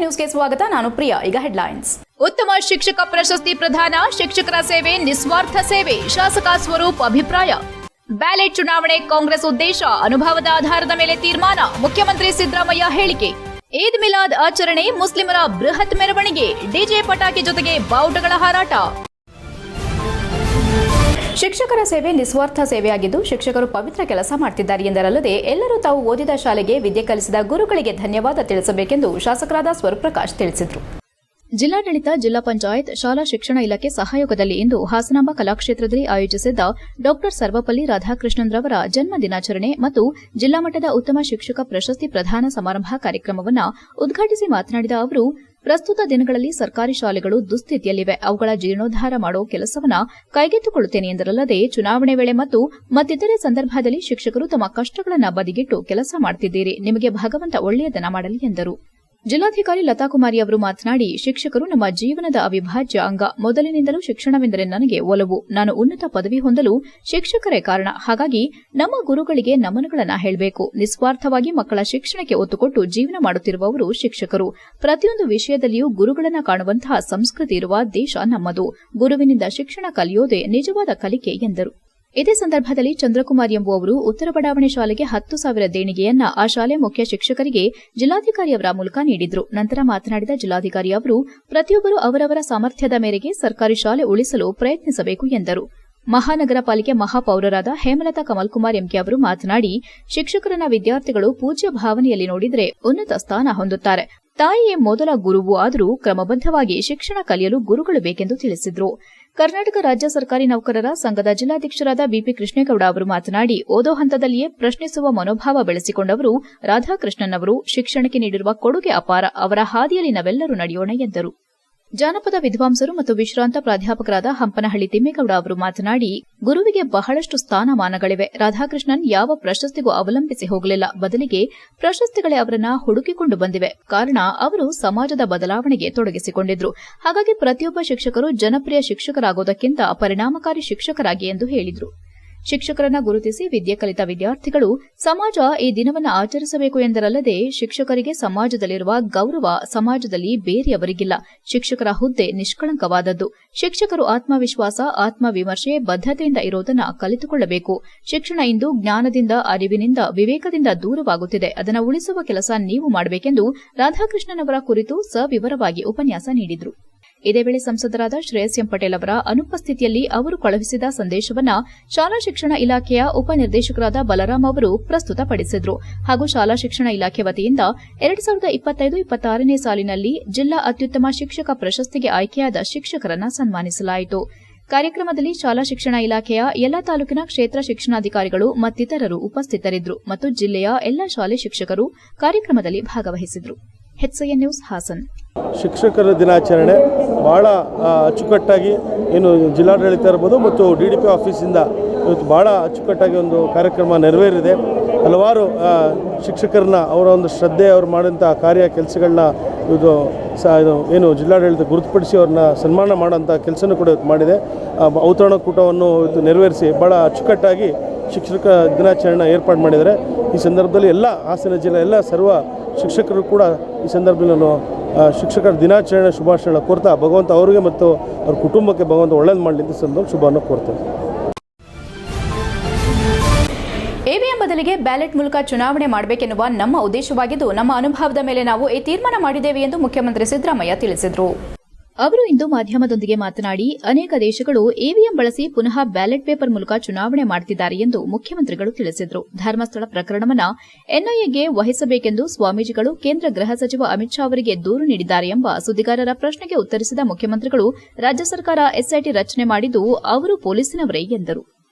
ನ್ಯೂಸ್ಗೆ ಸ್ವಾಗತ. ನಾನು ಪ್ರಿಯಾ. ಈಗ ಹೆಡ್ಲೈನ್ಸ್. ಉತ್ತಮ ಶಿಕ್ಷಕ ಪ್ರಶಸ್ತಿ ಪ್ರದಾನ, ಶಿಕ್ಷಕರ ಸೇವೆ ನಿಸ್ವಾರ್ಥ ಸೇವೆ, ಶಾಸಕ ಸ್ವರೂಪ್ ಅಭಿಪ್ರಾಯ. ಬ್ಯಾಲೆಟ್ ಚುನಾವಣೆ ಕಾಂಗ್ರೆಸ್ ಉದ್ದೇಶ, ಅನುಭವದ ಆಧಾರದ ಮೇಲೆ ತೀರ್ಮಾನ, ಮುಖ್ಯಮಂತ್ರಿ ಸಿದ್ದರಾಮಯ್ಯ ಹೇಳಿಕೆ. ಈದ್ ಮಿಲಾದ್ ಆಚರಣೆ, ಮುಸ್ಲಿಮರ ಬೃಹತ್ ಮೆರವಣಿಗೆ, ಡಿಜೆ ಪಟಾಕಿ ಜೊತೆಗೆ ಬಾವುಟಗಳ ಹಾರಾಟ. ಶಿಕ್ಷಕರ ಸೇವೆ ನಿಸ್ವಾರ್ಥ ಸೇವೆಯಾಗಿದ್ದು ಶಿಕ್ಷಕರು ಪವಿತ್ರ ಕೆಲಸ ಮಾಡುತ್ತಿದ್ದಾರೆ ಎಂದರಲ್ಲದೆ ಎಲ್ಲರೂ ತಾವು ಓದಿದ ಶಾಲೆಗೆ ವಿದ್ಯೆ ಕಲಿಸಿದ ಗುರುಗಳಿಗೆ ಧನ್ಯವಾದ ತಿಳಿಸಬೇಕೆಂದು ಶಾಸಕರಾದ ಸ್ವರೂಪ್ ಪ್ರಕಾಶ್ ತಿಳಿಸಿದರು. ಜಿಲ್ಲಾಡಳಿತ, ಜಿಲ್ಲಾ ಪಂಚಾಯತ್, ಶಾಲಾ ಶಿಕ್ಷಣ ಇಲಾಖೆ ಸಹಯೋಗದಲ್ಲಿ ಇಂದು ಹಾಸನಾಂಬ ಕಲಾಕ್ಷೇತ್ರದಲ್ಲಿ ಆಯೋಜಿಸಿದ್ದ ಡಾ ಸರ್ವಪಲ್ಲಿ ರಾಧಾಕೃಷ್ಣನ್ ರವರ ಜನ್ಮ ದಿನಾಚರಣೆ ಮತ್ತು ಜಿಲ್ಲಾ ಮಟ್ಟದ ಉತ್ತಮ ಶಿಕ್ಷಕ ಪ್ರಶಸ್ತಿ ಪ್ರದಾನ ಸಮಾರಂಭ ಕಾರ್ಯಕ್ರಮವನ್ನು ಉದ್ಘಾಟಿಸಿ ಮಾತನಾಡಿದ ಅವರು, ಪ್ರಸ್ತುತ ದಿನಗಳಲ್ಲಿ ಸರ್ಕಾರಿ ಶಾಲೆಗಳು ದುಸ್ಥಿತಿಯಲ್ಲಿವೆ. ಅವುಗಳ ಜೀರ್ಣೋದ್ಧಾರ ಮಾಡುವ ಕೆಲಸವನ್ನು ಕೈಗೆತ್ತಿಕೊಳ್ಳುತ್ತೇನೆ ಎಂದರಲ್ಲದೆ ಚುನಾವಣೆ ವೇಳೆ ಮತ್ತು ಮತ್ತಿತರೆ ಸಂದರ್ಭದಲ್ಲಿ ಶಿಕ್ಷಕರು ತಮ್ಮ ಕಷ್ಟಗಳನ್ನು ಬದಿಗಿಟ್ಟು ಕೆಲಸ ಮಾಡುತ್ತಿದ್ದೀರಿ. ನಿಮಗೆ ಭಗವಂತ ಒಳ್ಳೆಯದನ್ನು ಮಾಡಲಿ ಎಂದರು. ಜಿಲ್ಲಾಧಿಕಾರಿ ಲತಾಕುಮಾರಿ ಅವರು ಮಾತನಾಡಿ, ಶಿಕ್ಷಕರು ನಮ್ಮ ಜೀವನದ ಅವಿಭಾಜ್ಯ ಅಂಗ. ಮೊದಲಿನಿಂದಲೂ ಶಿಕ್ಷಣವೆಂದರೆ ನನಗೆ ಒಲವು. ನಾನು ಉನ್ನತ ಪದವಿ ಹೊಂದಲು ಶಿಕ್ಷಕರೇ ಕಾರಣ. ಹಾಗಾಗಿ ನಮ್ಮ ಗುರುಗಳಿಗೆ ನಮನಗಳನ್ನು ಹೇಳಬೇಕು. ನಿಸ್ವಾರ್ಥವಾಗಿ ಮಕ್ಕಳ ಶಿಕ್ಷಣಕ್ಕೆ ಒತ್ತು ಕೊಟ್ಟು ಜೀವನ ಮಾಡುತ್ತಿರುವವರು ಶಿಕ್ಷಕರು. ಪ್ರತಿಯೊಂದು ವಿಷಯದಲ್ಲಿಯೂ ಗುರುಗಳನ್ನು ಕಾಣುವಂತಹ ಸಂಸ್ಕೃತಿ ಇರುವ ದೇಶ ನಮ್ಮದು. ಗುರುವಿನಿಂದ ಶಿಕ್ಷಣ ಕಲಿಯೋದೇ ನಿಜವಾದ ಕಲಿಕೆ ಎಂದರು. ಇದೇ ಸಂದರ್ಭದಲ್ಲಿ ಚಂದ್ರಕುಮಾರ್ ಎಂಬುವವರು ಉತ್ತರ ಬಡಾವಣೆ ಶಾಲೆಗೆ 10,000 ದೇಣಿಗೆಯನ್ನ ಆ ಶಾಲೆ ಮುಖ್ಯ ಶಿಕ್ಷಕರಿಗೆ ಜಿಲ್ಲಾಧಿಕಾರಿಯವರ ಮೂಲಕ ನೀಡಿದ್ರು. ನಂತರ ಮಾತನಾಡಿದ ಜಿಲ್ಲಾಧಿಕಾರಿ ಅವರು, ಪ್ರತಿಯೊಬ್ಬರು ಅವರವರ ಸಾಮರ್ಥ್ಯದ ಮೇರೆಗೆ ಸರ್ಕಾರಿ ಶಾಲೆ ಉಳಿಸಲು ಪ್ರಯತ್ನಿಸಬೇಕು ಎಂದರು. ಮಹಾನಗರ ಪಾಲಿಕೆ ಮಹಾಪೌರರಾದ ಹೇಮಲತಾ ಕಮಲ್ಕುಮಾರ್ ಎಂಕೆ ಅವರು ಮಾತನಾಡಿ, ಶಿಕ್ಷಕರನ್ನ ವಿದ್ಯಾರ್ಥಿಗಳು ಪೂಜ್ಯ ಭಾವನೆಯಲ್ಲಿ ನೋಡಿದರೆ ಉನ್ನತ ಸ್ಥಾನ ಹೊಂದುತ್ತಾರೆ. ತಾಯಿಯೇ ಮೊದಲ ಗುರುವು ಆದರೂ ಕ್ರಮಬದ್ದವಾಗಿ ಶಿಕ್ಷಣ ಕಲಿಯಲು ಗುರುಗಳು ಬೇಕೆಂದು ತಿಳಿಸಿದರು. ಕರ್ನಾಟಕ ರಾಜ್ಯ ಸರ್ಕಾರಿ ನೌಕರರ ಸಂಘದ ಜಿಲ್ಲಾಧ್ಯಕ್ಷರಾದ ಬಿಪಿ ಕೃಷ್ಣೇಗೌಡ ಅವರು ಮಾತನಾಡಿ, ಓದೋ ಹಂತದಲ್ಲಿಯೇ ಪ್ರಶ್ನಿಸುವ ಮನೋಭಾವ ಬೆಳೆಸಿಕೊಂಡವರು ರಾಧಾಕೃಷ್ಣನ್ ಅವರು. ಶಿಕ್ಷಣಕ್ಕೆ ನೀಡಿರುವ ಕೊಡುಗೆ ಅಪಾರ. ಅವರ ಹಾದಿಯಲ್ಲಿ ನಾವೆಲ್ಲರೂ ನಡೆಯೋಣ ಎಂದರು. ಜಾನಪದ ವಿದ್ವಾಂಸರು ಮತ್ತು ವಿಶ್ರಾಂತ ಪ್ರಾಧ್ಯಾಪಕರಾದ ಹಂಪನಹಳ್ಳಿ ತಿಮ್ಮೇಗೌಡ ಅವರು ಮಾತನಾಡಿ, ಗುರುವಿಗೆ ಬಹಳಷ್ಟು ಸ್ಥಾನಮಾನಗಳಿವೆ. ರಾಧಾಕೃಷ್ಣನ್ ಯಾವ ಪ್ರಶಸ್ತಿಗೂ ಅವಲಂಬಿಸಿ ಹೋಗಲಿಲ್ಲ. ಬದಲಿಗೆ ಪ್ರಶಸ್ತಿಗಳೇ ಅವರನ್ನ ಹುಡುಕಿಕೊಂಡು ಬಂದಿವೆ. ಕಾರಣ, ಅವರು ಸಮಾಜದ ಬದಲಾವಣೆಗೆ ತೊಡಗಿಸಿಕೊಂಡಿದ್ರು. ಹಾಗಾಗಿ ಪ್ರತಿಯೊಬ್ಬ ಶಿಕ್ಷಕರು ಜನಪ್ರಿಯ ಶಿಕ್ಷಕರಾಗೋದಕ್ಕಿಂತ ಪರಿಣಾಮಕಾರಿ ಶಿಕ್ಷಕರಾಗಿ ಎಂದು ಹೇಳಿದರು. ಶಿಕ್ಷಕರನ್ನ ಗುರುತಿಸಿ ವಿದ್ಯೆ ಕಲಿತ ವಿದ್ಯಾರ್ಥಿಗಳು ಸಮಾಜ ಈ ದಿನವನ್ನು ಆಚರಿಸಬೇಕು ಎಂದರಲ್ಲದೆ, ಶಿಕ್ಷಕರಿಗೆ ಸಮಾಜದಲ್ಲಿರುವ ಗೌರವ ಸಮಾಜದಲ್ಲಿ ಬೇರೆಯವರಿಗಿಲ್ಲ. ಶಿಕ್ಷಕರ ಹುದ್ದೆ ನಿಷ್ಕಳಂಕವಾದದ್ದು. ಶಿಕ್ಷಕರು ಆತ್ಮವಿಶ್ವಾಸ, ಆತ್ಮವಿಮರ್ಶೆ, ಬದ್ಧತೆಯಿಂದ ಇರೋದನ್ನ ಕಲಿತುಕೊಳ್ಳಬೇಕು. ಶಿಕ್ಷಣ ಇಂದು ಜ್ಞಾನದಿಂದ, ಅರಿವಿನಿಂದ, ವಿವೇಕದಿಂದ ದೂರವಾಗುತ್ತಿದೆ. ಅದನ್ನು ಉಳಿಸುವ ಕೆಲಸ ನೀವು ಮಾಡಬೇಕೆಂದು ರಾಧಾಕೃಷ್ಣನ್ ಅವರ ಕುರಿತು ಸವಿವರವಾಗಿ ಉಪನ್ಯಾಸ ನೀಡಿದರು. ಇದೇ ವೇಳೆ ಸಂಸದರಾದ ಶ್ರೇಯಸ್ ಎಂ ಪಟೇಲ್ ಅವರ ಅನುಪಸ್ಥಿತಿಯಲ್ಲಿ ಅವರು ಕಳುಹಿಸಿದ ಸಂದೇಶವನ್ನ ಶಾಲಾ ಶಿಕ್ಷಣ ಇಲಾಖೆಯ ಉಪನಿರ್ದೇಶಕರಾದ ಬಲರಾಮ್ ಅವರು ಪ್ರಸ್ತುತಪಡಿಸಿದರು. ಹಾಗೂ ಶಾಲಾ ಶಿಕ್ಷಣ ಇಲಾಖೆ ವತಿಯಿಂದ 2025-26ನೇ ಸಾಲಿನಲ್ಲಿ ಜಿಲ್ಲಾ ಅತ್ಯುತ್ತಮ ಶಿಕ್ಷಕ ಪ್ರಶಸ್ತಿಗೆ ಆಯ್ಕೆಯಾದ ಶಿಕ್ಷಕರನ್ನು ಸನ್ಮಾನಿಸಲಾಯಿತು. ಕಾರ್ಯಕ್ರಮದಲ್ಲಿ ಶಾಲಾ ಶಿಕ್ಷಣ ಇಲಾಖೆಯ ಎಲ್ಲಾ ತಾಲೂಕಿನ ಕ್ಷೇತ್ರ ಶಿಕ್ಷಣಾಧಿಕಾರಿಗಳು ಮತ್ತಿತರರು ಉಪಸ್ಥಿತರಿದ್ದರು ಮತ್ತು ಜಿಲ್ಲೆಯ ಎಲ್ಲಾ ಶಾಲೆ ಶಿಕ್ಷಕರು ಕಾರ್ಯಕ್ರಮದಲ್ಲಿ ಭಾಗವಹಿಸಿದರು. HCN news Hassan. ಶಿಕ್ಷಕರ ದಿನಾಚರಣೆ ಭಾಳ ಅಚ್ಚುಕಟ್ಟಾಗಿ ಏನು ಜಿಲ್ಲಾಡಳಿತ ಇರ್ಬೋದು ಮತ್ತು DDP ಆಫೀಸಿಂದ ಇವತ್ತು ಭಾಳ ಅಚ್ಚುಕಟ್ಟಾಗಿ ಒಂದು ಕಾರ್ಯಕ್ರಮ ನೆರವೇರಿದೆ. ಹಲವಾರು ಶಿಕ್ಷಕರನ್ನ ಅವರ ಒಂದು ಶ್ರದ್ಧೆ, ಅವ್ರು ಮಾಡೋಂಥ ಕೆಲಸಗಳನ್ನ ಇದು ಏನು ಜಿಲ್ಲಾಡಳಿತ ಗುರುತುಪಡಿಸಿ ಅವ್ರನ್ನ ಸನ್ಮಾನ ಮಾಡೋಂಥ ಕೆಲಸನೂ ಕೂಡ ಇವತ್ತು ಮಾಡಿದೆ. ಔತಣಕೂಟವನ್ನು ಇವತ್ತು ನೆರವೇರಿಸಿ ಭಾಳ ಅಚ್ಚುಕಟ್ಟಾಗಿ ಶಿಕ್ಷಕ ದಿನಾಚರಣೆ ಏರ್ಪಾಡು ಮಾಡಿದ್ದಾರೆ. ಈ ಸಂದರ್ಭದಲ್ಲಿ ಎಲ್ಲ ಹಾಸನ ಜಿಲ್ಲೆ ಎಲ್ಲ ಸರ್ವ ಶಿಕ್ಷಕರು ಕೂಡ ಈ ಸಂದರ್ಭದಲ್ಲಿ ನಾನು ಶಿಕ್ಷಕರ ದಿನಾಚರಣೆ ಶುಭಾಶಯ ಕೋರ್ತಾ ಭಗವಂತ ಅವರಿಗೆ ಮತ್ತು ಅವ್ರ ಕುಟುಂಬಕ್ಕೆ ಭಗವಂತ ಒಳ್ಳೇದು ಮಾಡಲಿ ಅಂತ ಸಂದರ್ಭ ಶುಭವನ್ನು ಕೋರ್ತೇನೆ. EVM ಬದಲಿಗೆ ಬ್ಯಾಲೆಟ್ ಮೂಲಕ ಚುನಾವಣೆ ಮಾಡಬೇಕೆನ್ನುವ ನಮ್ಮ ಉದ್ದೇಶವಾಗಿದ್ದು, ನಮ್ಮ ಅನುಭವದ ಮೇಲೆ ನಾವು ಈ ತೀರ್ಮಾನ ಮಾಡಿದ್ದೇವೆ ಎಂದು ಮುಖ್ಯಮಂತ್ರಿ ಸಿದ್ದರಾಮಯ್ಯ ತಿಳಿಸಿದರು. ಅವರು ಇಂದು ಮಾಧ್ಯಮದೊಂದಿಗೆ ಮಾತನಾಡಿ, ಅನೇಕ ದೇಶಗಳು EVM ಬಳಸಿ ಪುನಃ ಬ್ಯಾಲೆಟ್ ಪೇಪರ್ ಮೂಲಕ ಚುನಾವಣೆ ಮಾಡುತ್ತಿದ್ದಾರೆ ಎಂದು ಮುಖ್ಯಮಂತ್ರಿಗಳು ತಿಳಿಸಿದರು. ಧರ್ಮಸ್ಥಳ ಪ್ರಕರಣವನ್ನು NIAಗೆ ವಹಿಸಬೇಕೆಂದು ಸ್ವಾಮೀಜಿಗಳು ಕೇಂದ್ರ ಗೃಹ ಸಚಿವ ಅಮಿತ್ ಶಾ ಅವರಿಗೆ ದೂರು ನೀಡಿದ್ದಾರೆ ಎಂಬ ಸುದ್ದಿಗಾರರ ಪ್ರಶ್ನೆಗೆ ಉತ್ತರಿಸಿದ ಮುಖ್ಯಮಂತ್ರಿಗಳು, ರಾಜ್ಯ ಸರ್ಕಾರ SIT ರಚನೆ ಮಾಡಿದ್ದು ಅವರು ಪೊಲೀಸಿನವರೇ ಎಂದರು.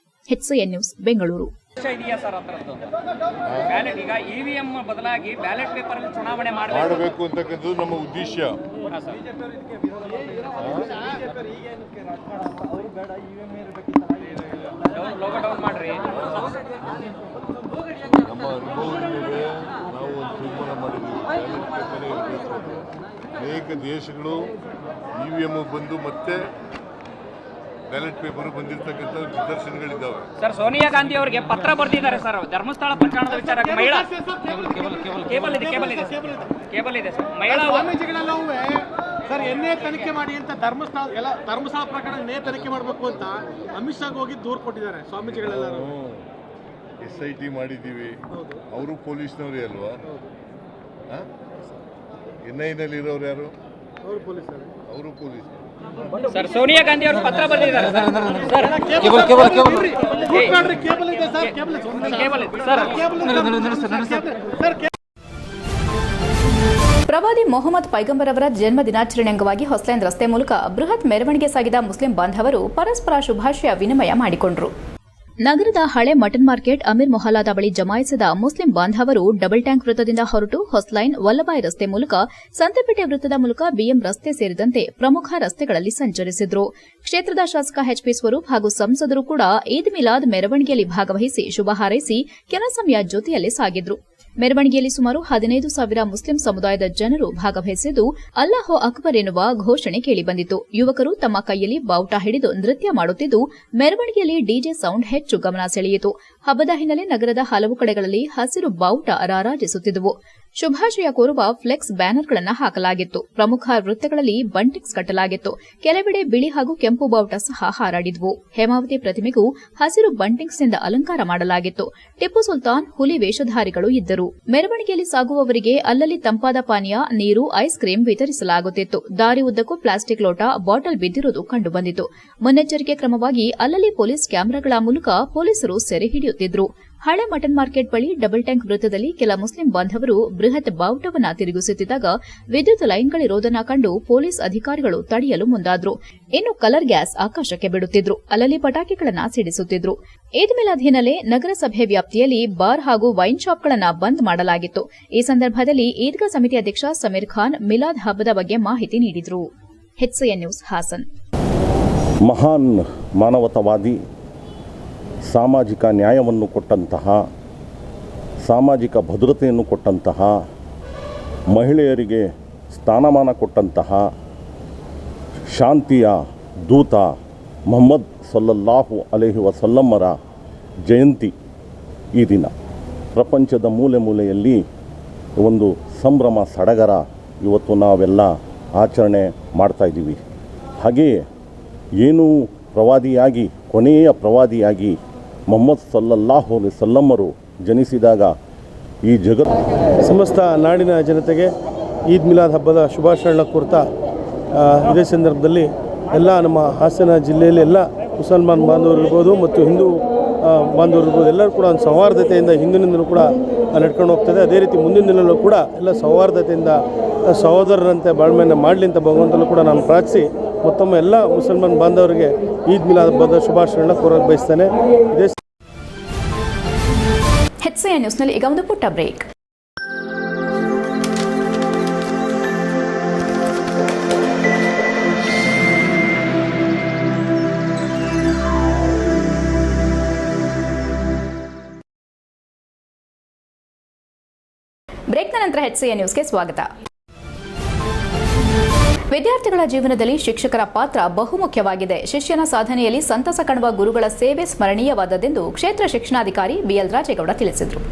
HCN news Bengaluru. EVM ಬದಲಾಗಿ ಬ್ಯಾಲೆಟ್ ಪೇಪರ್ ಅಲ್ಲಿ ಚುನಾವಣೆ ಮಾಡಬೇಕು ಅಂತಕ್ಕಂಥದ್ದು ನಮ್ಮ ಉದ್ದೇಶ. ನಮ್ಮ ಅನುಭವದ ಮೇಲೆ ನಾವು ಒಂದು ತೀರ್ಮಾನ ಮಾಡಿದ್ದೀವಿ, ಬ್ಯಾಲೆಟ್ ಪೇಪರ್ ಇರಬೇಕು. ಅನೇಕ ದೇಶಗಳು EVM ಬಂದು ಮತ್ತೆ ಬ್ಯಾಲೆಟ್ ಪೇಪರ್ ಬಂದಿರತಕ್ಕಂಥ ನಿದರ್ಶನಗಳಿದ್ದಾವೆ. ಸರ್, ಸೋನಿಯಾ ಗಾಂಧಿ ಅವರಿಗೆ ಪತ್ರ ಬರೆದಿದ್ದಾರೆ ಸರ್, ಧರ್ಮಸ್ಥಳ ಪ್ರಕರಣದ ವಿಚಾರ. ಮಹಿಳಾ ಕೇಬಲ್ ಇದೆ ಸರ್. ಮಹಿಳಾ ಸ್ವಾಮೀಜಿಗಳೆಲ್ಲವೂ ಸರ್ ಎನ್ನೇ ತನಿಖೆ ಮಾಡಿ ಅಂತ ಧರ್ಮಸ್ಥಳ ಪ್ರಕರಣ ಎನ್ನೇ ತನಿಖೆ ಮಾಡಬೇಕು ಅಂತ ಅಮಿತ್ ಶಾಗ್ ಹೋಗಿ ದೂರು ಕೊಟ್ಟಿದ್ದಾರೆ ಸ್ವಾಮೀಜಿಗಳೆಲ್ಲರೂ. SIT ಮಾಡಿದ್ದೀವಿ, ಅವರು ಪೊಲೀಸ್ನವರೇ ಅಲ್ವಾ? NIನಲ್ಲಿ ಇರೋರು ಯಾರು? ಅವರು ಪೊಲೀಸ್. ಸರ್, ಸೋನಿಯಾ ಗಾಂಧಿ ಅವರು ಪತ್ರ ಬರೆದಿದ್ದಾರೆ ಸರ್. ಪ್ರವಾದಿ ಮೊಹಮ್ಮದ್ ಪೈಗಂಬರ್ ಅವರ ಜನ್ಮ ದಿನಾಚರಣೆ ಅಂಗವಾಗಿ ಹೊಸಲೈನ್ ರಸ್ತೆ ಮೂಲಕ ಬೃಹತ್ ಮೆರವಣಿಗೆ ಸಾಗಿದ ಮುಸ್ಲಿಂ ಬಾಂಧವರು ಪರಸ್ಪರ ಶುಭಾಶಯ ವಿನಿಮಯ ಮಾಡಿಕೊಂಡರು. ನಗರದ ಹಳೆ ಮಟನ್ ಮಾರ್ಕೆಟ್ ಅಮೀರ್ ಮೊಹಲ್ಲಾದ ಬಳಿ ಜಮಾಯಿಸಿದ ಮುಸ್ಲಿಂ ಬಾಂಧವರು ಡಬಲ್ ಟ್ಯಾಂಕ್ ವೃತ್ತದಿಂದ ಹೊರಟು ಹೊಸಲೈನ್ ವಲ್ಲಭಾಯ್ ರಸ್ತೆ ಮೂಲಕ ಸಂತೆಪೇಟೆ ವೃತ್ತದ ಮೂಲಕ ಬಿಎಂ ರಸ್ತೆ ಸೇರಿದಂತೆ ಪ್ರಮುಖ ರಸ್ತೆಗಳಲ್ಲಿ ಸಂಚರಿಸಿದ್ರು. ಕ್ಷೇತ್ರದ ಶಾಸಕ ಎಚ್ಪಿ ಸ್ವರೂಪ್ ಹಾಗೂ ಸಂಸದರು ಕೂಡ ಈದ್ ಮಿಲಾದ್ ಮೆರವಣಿಗೆಯಲ್ಲಿ ಭಾಗವಹಿಸಿ ಶುಭ ಹಾರೈಸಿ ಕೆಲ ಸಮಯ ಜೊತೆಯಲ್ಲೇ ಸಾಗಿದ್ರು. ಮೆರವಣಿಗೆಯಲ್ಲಿ ಸುಮಾರು 15,000 ಮುಸ್ಲಿಂ ಸಮುದಾಯದ ಜನರು ಭಾಗವಹಿಸಿದ್ದು ಅಲ್ಲಾಹು ಅಕ್ಬರ್ ಎನ್ನುವ ಘೋಷಣೆ ಕೇಳಿಬಂದಿತು. ಯುವಕರು ತಮ್ಮ ಕೈಯಲ್ಲಿ ಬಾವುಟ ಹಿಡಿದು ನೃತ್ಯ ಮಾಡುತ್ತಿದ್ದು ಮೆರವಣಿಗೆಯಲ್ಲಿ ಡಿಜೆ ಸೌಂಡ್ ಹೆಚ್ಚು ಗಮನ ಸೆಳೆಯಿತು. ಹಬ್ಬದ ಹಿನ್ನೆಲೆ ನಗರದ ಹಲವು ಕಡೆಗಳಲ್ಲಿ ಹಸಿರು ಬಾವುಟ ರಾರಾಜಿಸುತ್ತಿದ್ದವು. ಶುಭಾಶಯ ಕೋರುವ ಫ್ಲೆಕ್ಸ್ ಬ್ಯಾನರ್ಗಳನ್ನು ಹಾಕಲಾಗಿತ್ತು. ಪ್ರಮುಖ ವೃತ್ತಗಳಲ್ಲಿ ಬಂಟಿಕ್ಸ್ ಕಟ್ಟಲಾಗಿತ್ತು. ಕೆಲವೆಡೆ ಬಿಳಿ ಹಾಗೂ ಕೆಂಪು ಬಾವುಟ ಸಹ ಹಾರಾಡಿದ್ವು. ಹೇಮಾವತಿ ಪ್ರತಿಮೆಗೂ ಹಸಿರು ಬಂಟಿಂಗ್ಸ್ನಿಂದ ಅಲಂಕಾರ ಮಾಡಲಾಗಿತ್ತು. ಟಿಪ್ಪು ಸುಲ್ತಾನ್ ಹುಲಿ ವೇಷಧಾರಿಗಳು ಇದ್ದರು. ಮೆರವಣಿಗೆಯಲ್ಲಿ ಸಾಗುವವರಿಗೆ ಅಲ್ಲಲ್ಲಿ ತಂಪಾದ ಪಾನೀಯ, ನೀರು, ಐಸ್ ಕ್ರೀಂ ವಿತರಿಸಲಾಗುತ್ತಿತ್ತು. ದಾರಿ ಉದ್ದಕ್ಕೂ ಪ್ಲಾಸ್ಟಿಕ್ ಲೋಟ, ಬಾಟಲ್ ಬಿದ್ದಿರುವುದು ಕಂಡುಬಂದಿತು. ಮುನ್ನೆಚ್ಚರಿಕೆ ಕ್ರಮವಾಗಿ ಅಲ್ಲಲ್ಲಿ ಪೊಲೀಸ್ ಕ್ಯಾಮೆರಾಗಳ ಮೂಲಕ ಪೊಲೀಸರು ಸೆರೆ ಹಿಡಿಯುತ್ತಿದ್ದರು. ಹಳೆ ಮಟನ್ ಮಾರ್ಕೆಟ್ ಬಳಿ ಡಬಲ್ ಟ್ಯಾಂಕ್ ವೃತ್ತದಲ್ಲಿ ಕೆಲ ಮುಸ್ಲಿಂ ಬಾಂಧವರು ಬೃಹತ್ ಬಾವುಟವನ್ನ ತಿರುಗಿಸುತ್ತಿದ್ದಾಗ ವಿದ್ಯುತ್ ಲೈನ್ಗಳಿರೋದನ್ನ ಕಂಡು ಪೊಲೀಸ್ ಅಧಿಕಾರಿಗಳು ತಡೆಯಲು ಮುಂದಾದ್ರು. ಇನ್ನು ಕಲರ್ ಗ್ಯಾಸ್ ಆಕಾಶಕ್ಕೆ ಬಿಡುತ್ತಿದ್ರು. ಅಲ್ಲಲ್ಲಿ ಪಟಾಕಿಗಳನ್ನ ಸಿಡಿಸುತ್ತಿದ್ರು. ಈದ್ ಮಿಲಾದ್ ಹಿನ್ನೆಲೆ ನಗರಸಭೆ ವ್ಯಾಪ್ತಿಯಲ್ಲಿ ಬಾರ್ ಹಾಗೂ ವೈನ್ ಶಾಪ್ಗಳನ್ನು ಬಂದ್ ಮಾಡಲಾಗಿತ್ತು. ಈ ಸಂದರ್ಭದಲ್ಲಿ ಈದ್ಗಾ ಸಮಿತಿ ಅಧ್ಯಕ್ಷ ಸಮೀರ್ ಖಾನ್ ಮಿಲಾದ್ ಹಬ್ಬದ ಬಗ್ಗೆ ಮಾಹಿತಿ ನೀಡಿದರು. HCN news Hassan. ಮಹಾನ್ ಮಾನವತಾವಾದಿ, ಸಾಮಾಜಿಕ ನ್ಯಾಯವನ್ನು ಕೊಟ್ಟಂತಹ, ಸಾಮಾಜಿಕ ಭದ್ರತೆಯನ್ನು ಕೊಟ್ಟಂತಹ, ಮಹಿಳೆಯರಿಗೆ ಸ್ಥಾನಮಾನ ಕೊಟ್ಟಂತಹ ಶಾಂತಿಯ ದೂತ ಮುಹಮ್ಮದ್ ಸಲ್ಲಲ್ಲಾಹು ಅಲೈಹಿ ವಸಲ್ಲಮರ ಜಯಂತಿ ಈ ದಿನ. ಪ್ರಪಂಚದ ಮೂಲೆ ಮೂಲೆಯಲ್ಲಿ ಒಂದು ಸಂಭ್ರಮ ಸಡಗರ ಇವತ್ತು ನಾವೆಲ್ಲ ಆಚರಣೆ ಮಾಡ್ತಾಯಿದ್ದೀವಿ. ಹಾಗೆಯೇ ಏನೂ ಪ್ರವಾದಿಯಾಗಿ, ಕೊನೆಯ ಪ್ರವಾದಿಯಾಗಿ ಮುಹಮ್ಮದ್ ಸಲ್ಲಲ್ಲಾಹು ಅಲೈಹಿ ವಸಲ್ಲಮರು ಜನಿಸಿದಾಗ ಈ ಸಮಸ್ತ ನಾಡಿನ ಜನತೆಗೆ ಈದ್ ಮಿಲಾದ್ ಹಬ್ಬದ ಶುಭಾಶಯಗಳನ್ನ ಕೋರ್ತಾ ಇದೇ ಸಂದರ್ಭದಲ್ಲಿ ಎಲ್ಲ ನಮ್ಮ ಹಾಸನ ಜಿಲ್ಲೆಯಲ್ಲಿ ಎಲ್ಲ ಮುಸಲ್ಮಾನ್ ಬಾಂಧವರು ಇರ್ಬೋದು ಮತ್ತು ಹಿಂದೂ ಬಾಂಧವರು ಇರ್ಬೋದು, ಎಲ್ಲರೂ ಕೂಡ ಒಂದು ಸೌಹಾರ್ದತೆಯಿಂದ ಹಿಂದಿನಿಂದಲೂ ಕೂಡ ನಡ್ಕೊಂಡು ಹೋಗ್ತದೆ. ಅದೇ ರೀತಿ ಮುಂದಿನ ದಿನಲ್ಲೂ ಕೂಡ ಎಲ್ಲ ಸೌಹಾರ್ದತೆಯಿಂದ ಸಹೋದರರಂತೆ ಬಾಳ್ಮೆಯನ್ನು ಮಾಡಲಿ ಅಂತ ಭಗವಂತನೂ ಕೂಡ ನಾನು ಪ್ರಾರ್ಥಿಸಿ ಮತ್ತೊಮ್ಮೆ ಎಲ್ಲ ಮುಸಲ್ಮಾನ್ ಬಾಂಧವರಿಗೆ ಈದ್ ಮಿಲಾದ್ ಹಬ್ಬದ ಶುಭಾಶಯಗಳನ್ನ ಕೋರಕ್ಕೆ ಬಯಸ್ತೇನೆ. ಇದೇ HCN ನ್ಯೂಸ್ನಲ್ಲಿ ಈಗ ಒಂದು ಪುಟ್ಟ ಬ್ರೇಕ್. ಬ್ರೇಕ್ನ ನಂತರ HCN ನ್ಯೂಸ್ಗೆ ಸ್ವಾಗತ. ವಿದ್ಯಾರ್ಥಿಗಳ ಜೀವನದಲ್ಲಿ ಶಿಕ್ಷಕರ ಪಾತ್ರ ಬಹುಮುಖ್ಯವಾಗಿದೆ. ಶಿಷ್ಯನ ಸಾಧನೆಯಲ್ಲಿ ಸಂತಸ ಕಾಣುವ ಗುರುಗಳ ಸೇವೆ ಸ್ಮರಣೀಯವಾದದ್ದೆಂದು ಕ್ಷೇತ್ರ ಶಿಕ್ಷಣಾಧಿಕಾರಿ ಬಿಎಲ್ ರಾಜೇಗೌಡ ತಿಳಿಸಿದರು.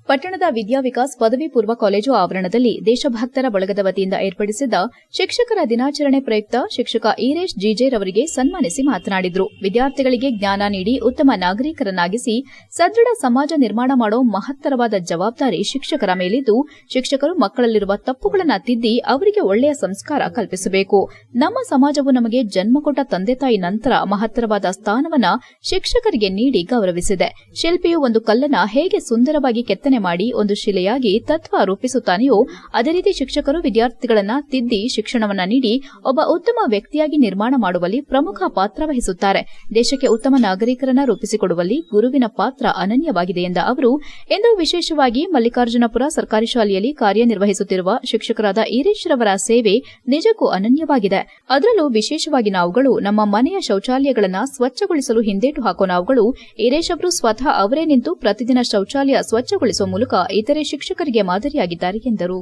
ಪಟ್ಟಣದ ವಿದ್ಯಾವಿಕಾಸ್ ಪದವಿ ಪೂರ್ವ ಕಾಲೇಜು ಆವರಣದಲ್ಲಿ ದೇಶಭಕ್ತರ ಬಳಗದ ವತಿಯಿಂದ ಏರ್ಪಡಿಸಿದ್ದ ಶಿಕ್ಷಕರ ದಿನಾಚರಣೆ ಪ್ರಯುಕ್ತ ಶಿಕ್ಷಕ ಈರೇಶ್ ಜಿಜೆರವರಿಗೆ ಸನ್ಮಾನಿಸಿ ಮಾತನಾಡಿದರು. ವಿದ್ಯಾರ್ಥಿಗಳಿಗೆ ಜ್ಞಾನ ನೀಡಿ ಉತ್ತಮ ನಾಗರಿಕರನ್ನಾಗಿಸಿ ಸದೃಢ ಸಮಾಜ ನಿರ್ಮಾಣ ಮಾಡೋ ಮಹತ್ತರವಾದ ಜವಾಬ್ದಾರಿ ಶಿಕ್ಷಕರ ಮೇಲಿದ್ದು, ಶಿಕ್ಷಕರು ಮಕ್ಕಳಲ್ಲಿರುವ ತಪ್ಪುಗಳನ್ನು ತಿದ್ದಿ ಅವರಿಗೆ ಒಳ್ಳೆಯ ಸಂಸ್ಕಾರ ಕಲ್ಪಿಸಬೇಕು. ನಮ್ಮ ಸಮಾಜವು ನಮಗೆ ಜನ್ಮ ಕೊಟ್ಟ ತಂದೆ ತಾಯಿ ನಂತರ ಮಹತ್ತರವಾದ ಸ್ಥಾನವನ್ನ ಶಿಕ್ಷಕರಿಗೆ ನೀಡಿ ಗೌರವಿಸಿದೆ. ಶಿಲ್ಪಿಯು ಒಂದು ಕಲ್ಲನ್ನ ಹೇಗೆ ಸುಂದರವಾಗಿ ಕೆತ್ತನೆ ಮಾಡಿ ಒಂದು ಶಿಲೆಯಾಗಿ ತತ್ವ ರೂಪಿಸುತ್ತಾನೆಯೋ ಅದೇ ರೀತಿ ಶಿಕ್ಷಕರು ವಿದ್ಯಾರ್ಥಿಗಳನ್ನ ತಿದ್ದಿ ಶಿಕ್ಷಣವನ್ನ ನೀಡಿ ಒಬ್ಬ ಉತ್ತಮ ವ್ಯಕ್ತಿಯಾಗಿ ನಿರ್ಮಾಣ ಮಾಡುವಲ್ಲಿ ಪ್ರಮುಖ ಪಾತ್ರ ವಹಿಸುತ್ತಾರೆ. ದೇಶಕ್ಕೆ ಉತ್ತಮ ನಾಗರಿಕರನ್ನ ರೂಪಿಸಿಕೊಡುವಲ್ಲಿ ಗುರುವಿನ ಪಾತ್ರ ಅನನ್ಯವಾಗಿದೆ ಎಂದ ಅವರು, ಇಂದು ವಿಶೇಷವಾಗಿ ಮಲ್ಲಿಕಾರ್ಜುನಪುರ ಸರ್ಕಾರಿ ಶಾಲೆಯಲ್ಲಿ ಕಾರ್ಯನಿರ್ವಹಿಸುತ್ತಿರುವ ಶಿಕ್ಷಕರಾದ ಈರೇಶ್ ರವರ ಸೇವೆ ನಿಜಕ್ಕೂ ಅನನ್ಯವಾಗಿದೆ. ಅದರಲ್ಲೂ ವಿಶೇಷವಾಗಿ ನಾವುಗಳು ನಮ್ಮ ಮನೆಯ ಶೌಚಾಲಯಗಳನ್ನು ಸ್ವಚ್ಛಗೊಳಿಸಲು ಹಿಂದೇಟು ಹಾಕೋ ನಾವುಗಳು ಈರೇಶ್ ಅವರು ಸ್ವತಃ ಅವರೇ ನಿಂತು ಪ್ರತಿದಿನ ಶೌಚಾಲಯ ಸ್ವಚ್ಛಗೊಳಿಸುವ ಮೂಲಕ ಇತರೆ ಶಿಕ್ಷಕರಿಗೆ ಮಾದರಿಯಾಗಿದ್ದಾರೆ ಎಂದರು.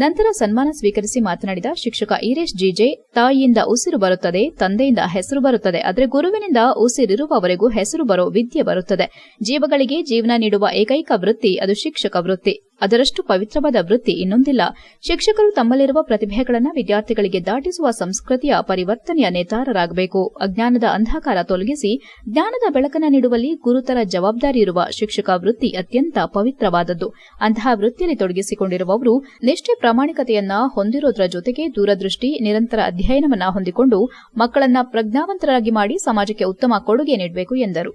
ನಂತರ ಸನ್ಮಾನ ಸ್ವೀಕರಿಸಿ ಮಾತನಾಡಿದ ಶಿಕ್ಷಕ ಈರೇಶ್ ಜಿಜೆ, ತಾಯಿಯಿಂದ ಉಸಿರು ಬರುತ್ತದೆ, ತಂದೆಯಿಂದ ಹೆಸರು ಬರುತ್ತದೆ, ಆದರೆ ಗುರುವಿನಿಂದ ಉಸಿರಿರುವವರೆಗೂ ಹೆಸರು ಬರೋ ವಿದ್ಯೆ ಬರುತ್ತದೆ. ಜೀವಗಳಿಗೆ ಜೀವನ ನೀಡುವ ಏಕೈಕ ವೃತ್ತಿ ಅದು ಶಿಕ್ಷಕ ವೃತ್ತಿ. ಅದರಷ್ಟು ಪವಿತ್ರವಾದ ವೃತ್ತಿ ಇನ್ನೊಂದಿಲ್ಲ. ಶಿಕ್ಷಕರು ತಮ್ಮಲ್ಲಿರುವ ಪ್ರತಿಭೆಗಳನ್ನು ವಿದ್ಯಾರ್ಥಿಗಳಿಗೆ ದಾಟಿಸುವ ಸಂಸ್ಕೃತಿಯ ಪರಿವರ್ತನೆಯ ನೇತಾರರಾಗಬೇಕು. ಅಜ್ಞಾನದ ಅಂಧಕಾರ ತೊಲಗಿಸಿ ಜ್ಞಾನದ ಬೆಳಕನ್ನು ನೀಡುವಲ್ಲಿ ಗುರುತರ ಜವಾಬ್ದಾರಿ ಇರುವ ಶಿಕ್ಷಕ ವೃತ್ತಿ ಅತ್ಯಂತ ಪವಿತ್ರವಾದದ್ದು. ಅಂತಹ ವೃತ್ತಿಯಲ್ಲಿ ತೊಡಗಿಸಿಕೊಂಡಿರುವವರು ನಿಷ್ಠೆ ಪ್ರಾಮಾಣಿಕತೆಯನ್ನ ಹೊಂದಿರೋದರ ಜೊತೆಗೆ ದೂರದೃಷ್ಟಿ, ನಿರಂತರ ಅಧ್ಯಯನವನ್ನ ಹೊಂದಿಕೊಂಡು ಮಕ್ಕಳನ್ನ ಪ್ರಜ್ಞಾವಂತರಾಗಿ ಮಾಡಿ ಸಮಾಜಕ್ಕೆ ಉತ್ತಮ ಕೊಡುಗೆ ನೀಡಬೇಕು ಎಂದರು.